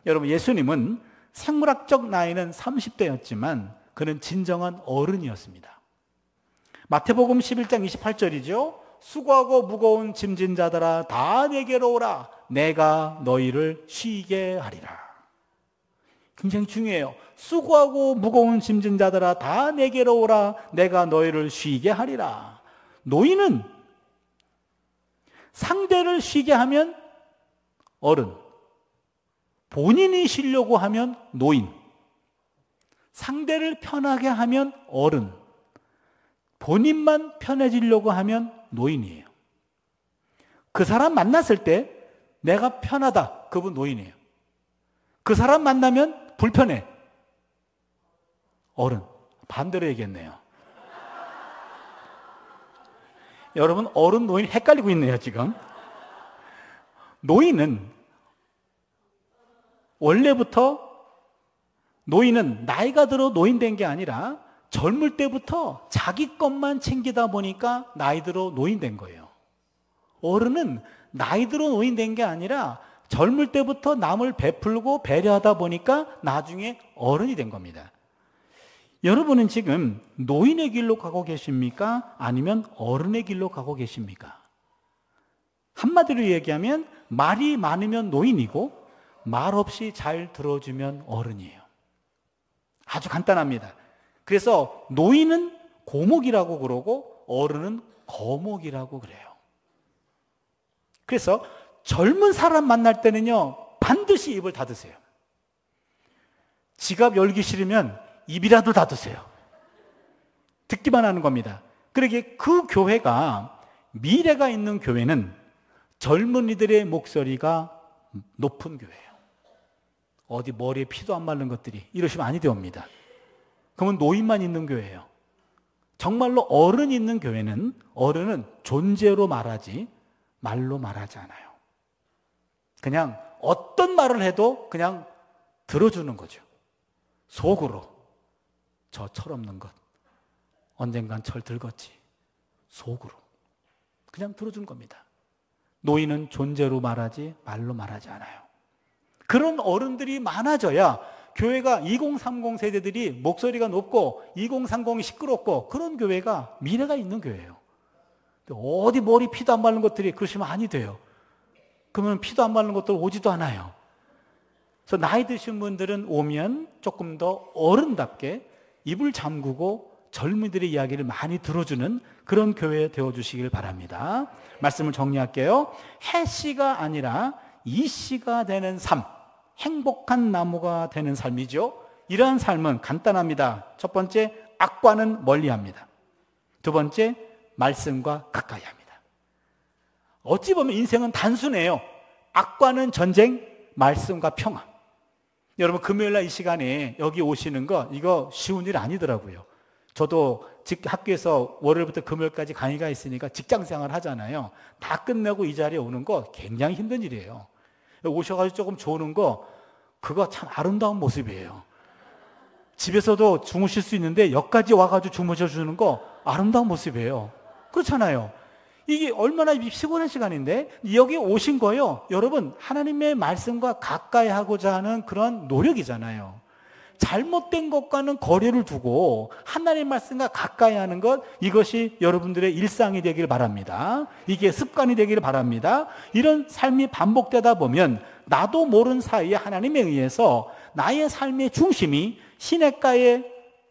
여러분, 예수님은 생물학적 나이는 30대였지만 그는 진정한 어른이었습니다. 마태복음 11장 28절이죠. 수고하고 무거운 짐진 자들아 다 내게로 오라. 내가 너희를 쉬게 하리라. 굉장히 중요해요. 수고하고 무거운 짐진 자들아 다 내게로 오라. 내가 너희를 쉬게 하리라. 노인은 상대를 쉬게 하면 어른, 본인이 쉬려고 하면 노인, 상대를 편하게 하면 어른, 본인만 편해지려고 하면 노인이에요. 그 사람 만났을 때 내가 편하다, 그분 노인이에요. 그 사람 만나면 불편해, 어른. 반대로 얘기했네요. 여러분, 어른, 노인 헷갈리고 있네요, 지금. 노인은 원래부터 노인은 나이가 들어 노인 된 게 아니라 젊을 때부터 자기 것만 챙기다 보니까 나이 들어 노인 된 거예요. 어른은 나이 들어 노인 된 게 아니라 젊을 때부터 남을 베풀고 배려하다 보니까 나중에 어른이 된 겁니다. 여러분은 지금 노인의 길로 가고 계십니까? 아니면 어른의 길로 가고 계십니까? 한마디로 얘기하면 말이 많으면 노인이고 말 없이 잘 들어주면 어른이에요. 아주 간단합니다. 그래서 노인은 고목이라고 그러고 어른은 거목이라고 그래요. 그래서 젊은 사람 만날 때는요, 반드시 입을 닫으세요. 지갑 열기 싫으면 입이라도 닫으세요. 듣기만 하는 겁니다. 그러기에 그 교회가, 미래가 있는 교회는 젊은이들의 목소리가 높은 교회예요. 어디 머리에 피도 안 마른 것들이 이러시면 아니 되옵니다. 그러면 노인만 있는 교회예요. 정말로 어른 있는 교회는, 어른은 존재로 말하지 말로 말하지 않아요. 그냥 어떤 말을 해도 그냥 들어주는 거죠. 속으로. 저 철없는 것 언젠간 철 들겠지. 속으로 그냥 들어주는 겁니다. 노인은 존재로 말하지 말로 말하지 않아요. 그런 어른들이 많아져야 교회가 2030 세대들이 목소리가 높고 2030이 시끄럽고 그런 교회가 미래가 있는 교회예요. 어디 머리 피도 안 마른 것들이 그러시면 아니 돼요. 그러면 피도 안 마른 것들 오지도 않아요. 그래서 나이 드신 분들은 오면 조금 더 어른답게 입을 잠그고 젊은이들의 이야기를 많이 들어주는 그런 교회 되어주시길 바랍니다. 말씀을 정리할게요. 해씨가 아니라 이씨가 되는 삶, 행복한 나무가 되는 삶이죠. 이러한 삶은 간단합니다. 첫 번째, 악과는 멀리합니다. 두 번째, 말씀과 가까이 합니다. 어찌 보면 인생은 단순해요. 악과는 전쟁, 말씀과 평화. 여러분, 금요일날 이 시간에 여기 오시는 거 이거 쉬운 일 아니더라고요. 저도 학교에서 월요일부터 금요일까지 강의가 있으니까 직장생활 하잖아요. 다 끝내고 이 자리에 오는 거 굉장히 힘든 일이에요. 오셔가지고 조금 조는 거 그거 참 아름다운 모습이에요. 집에서도 주무실 수 있는데 여기까지 와가지고 주무셔주는 거 아름다운 모습이에요. 그렇잖아요. 이게 얼마나 피곤한 시간인데 여기 오신 거요, 여러분, 하나님의 말씀과 가까이 하고자 하는 그런 노력이잖아요. 잘못된 것과는 거리를 두고 하나님의 말씀과 가까이 하는 것, 이것이 여러분들의 일상이 되길 바랍니다. 이게 습관이 되길 바랍니다. 이런 삶이 반복되다 보면 나도 모르는 사이에 하나님에 의해서 나의 삶의 중심이 시냇가에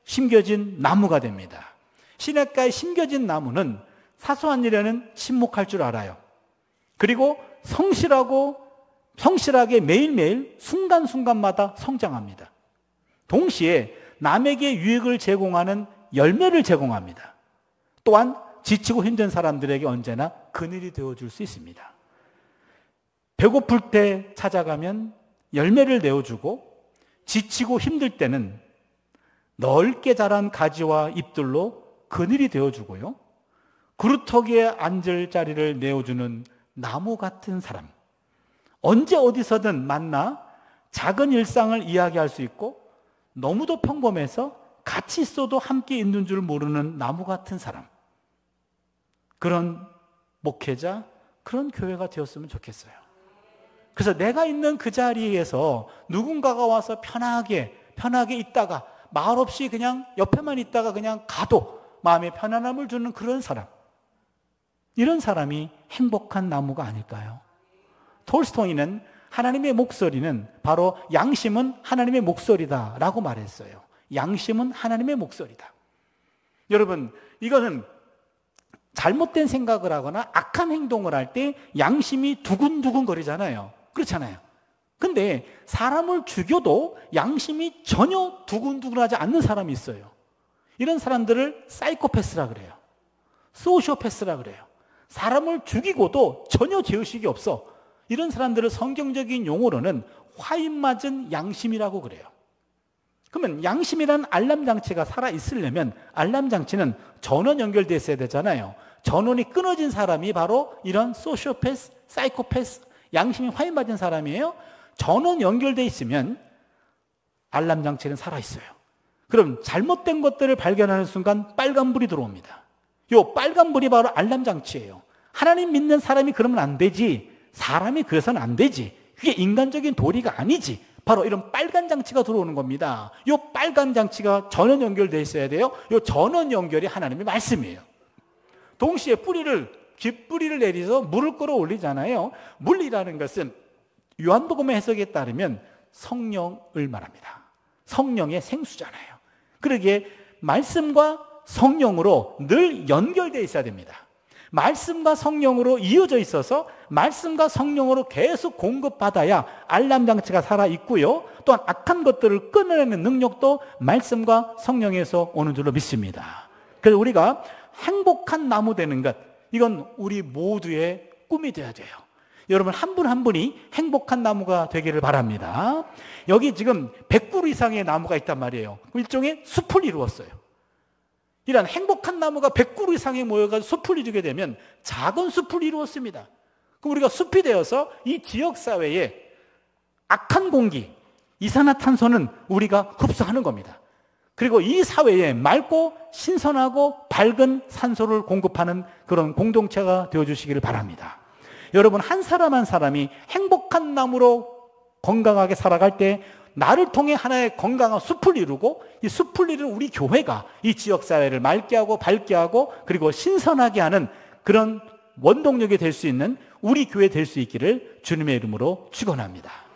심겨진 나무가 됩니다. 시냇가에 심겨진 나무는 사소한 일에는 침묵할 줄 알아요. 그리고 성실하게 매일매일 순간순간마다 성장합니다. 동시에 남에게 유익을 제공하는 열매를 제공합니다. 또한 지치고 힘든 사람들에게 언제나 그늘이 되어줄 수 있습니다. 배고플 때 찾아가면 열매를 내어주고, 지치고 힘들 때는 넓게 자란 가지와 잎들로 그늘이 되어주고요, 그루터기에 앉을 자리를 내어주는 나무 같은 사람. 언제 어디서든 만나 작은 일상을 이야기할 수 있고, 너무도 평범해서 같이 있어도 함께 있는 줄 모르는 나무 같은 사람. 그런 목회자, 그런 교회가 되었으면 좋겠어요. 그래서 내가 있는 그 자리에서 누군가가 와서 편하게 있다가 말없이 그냥 옆에만 있다가 그냥 가도 마음에 편안함을 주는 그런 사람, 이런 사람이 행복한 나무가 아닐까요? 톨스토이는 하나님의 목소리는 바로 양심은 하나님의 목소리다라고 말했어요. 양심은 하나님의 목소리다. 여러분, 이거는 잘못된 생각을 하거나 악한 행동을 할 때 양심이 두근두근 거리잖아요. 그렇잖아요. 근데 사람을 죽여도 양심이 전혀 두근두근하지 않는 사람이 있어요. 이런 사람들을 사이코패스라 그래요. 소시오패스라 그래요. 사람을 죽이고도 전혀 죄의식이 없어. 이런 사람들을 성경적인 용어로는 화인 맞은 양심이라고 그래요. 그러면 양심이라는 알람 장치가 살아있으려면 알람 장치는 전원 연결되어 있어야 되잖아요. 전원이 끊어진 사람이 바로 이런 소시오패스, 사이코패스, 양심이 화인 맞은 사람이에요. 전원 연결되어 있으면 알람 장치는 살아있어요. 그럼 잘못된 것들을 발견하는 순간 빨간불이 들어옵니다. 이 빨간불이 바로 알람 장치예요. 하나님 믿는 사람이 그러면 안 되지, 사람이 그래서는 안 되지, 그게 인간적인 도리가 아니지, 바로 이런 빨간 장치가 들어오는 겁니다. 이 빨간 장치가 전원 연결되어 있어야 돼요. 이 전원 연결이 하나님의 말씀이에요. 동시에 깃뿌리를 내려서 물을 끌어올리잖아요. 물이라는 것은 요한복음의 해석에 따르면 성령을 말합니다. 성령의 생수잖아요. 그러기에 말씀과 성령으로 늘 연결되어 있어야 됩니다. 말씀과 성령으로 이어져 있어서 말씀과 성령으로 계속 공급받아야 알람 장치가 살아있고요. 또한 악한 것들을 끊어내는 능력도 말씀과 성령에서 오는 줄로 믿습니다. 그래서 우리가 행복한 나무 되는 것, 이건 우리 모두의 꿈이 되어야 돼요. 여러분 한 분 한 분이 행복한 나무가 되기를 바랍니다. 여기 지금 100그루 이상의 나무가 있단 말이에요. 일종의 숲을 이루었어요. 이런 행복한 나무가 100그루 이상에 모여가지고 숲을 이루게 되면 작은 숲을 이루었습니다. 그럼 우리가 숲이 되어서 이 지역사회에 악한 공기, 이산화탄소는 우리가 흡수하는 겁니다. 그리고 이 사회에 맑고 신선하고 밝은 산소를 공급하는 그런 공동체가 되어주시기를 바랍니다. 여러분 한 사람 한 사람이 행복한 나무로 건강하게 살아갈 때 나를 통해 하나의 건강한 숲을 이루고 이 숲을 이루는 우리 교회가 이 지역사회를 맑게 하고 밝게 하고 그리고 신선하게 하는 그런 원동력이 될 수 있는 우리 교회 될 수 있기를 주님의 이름으로 축원합니다.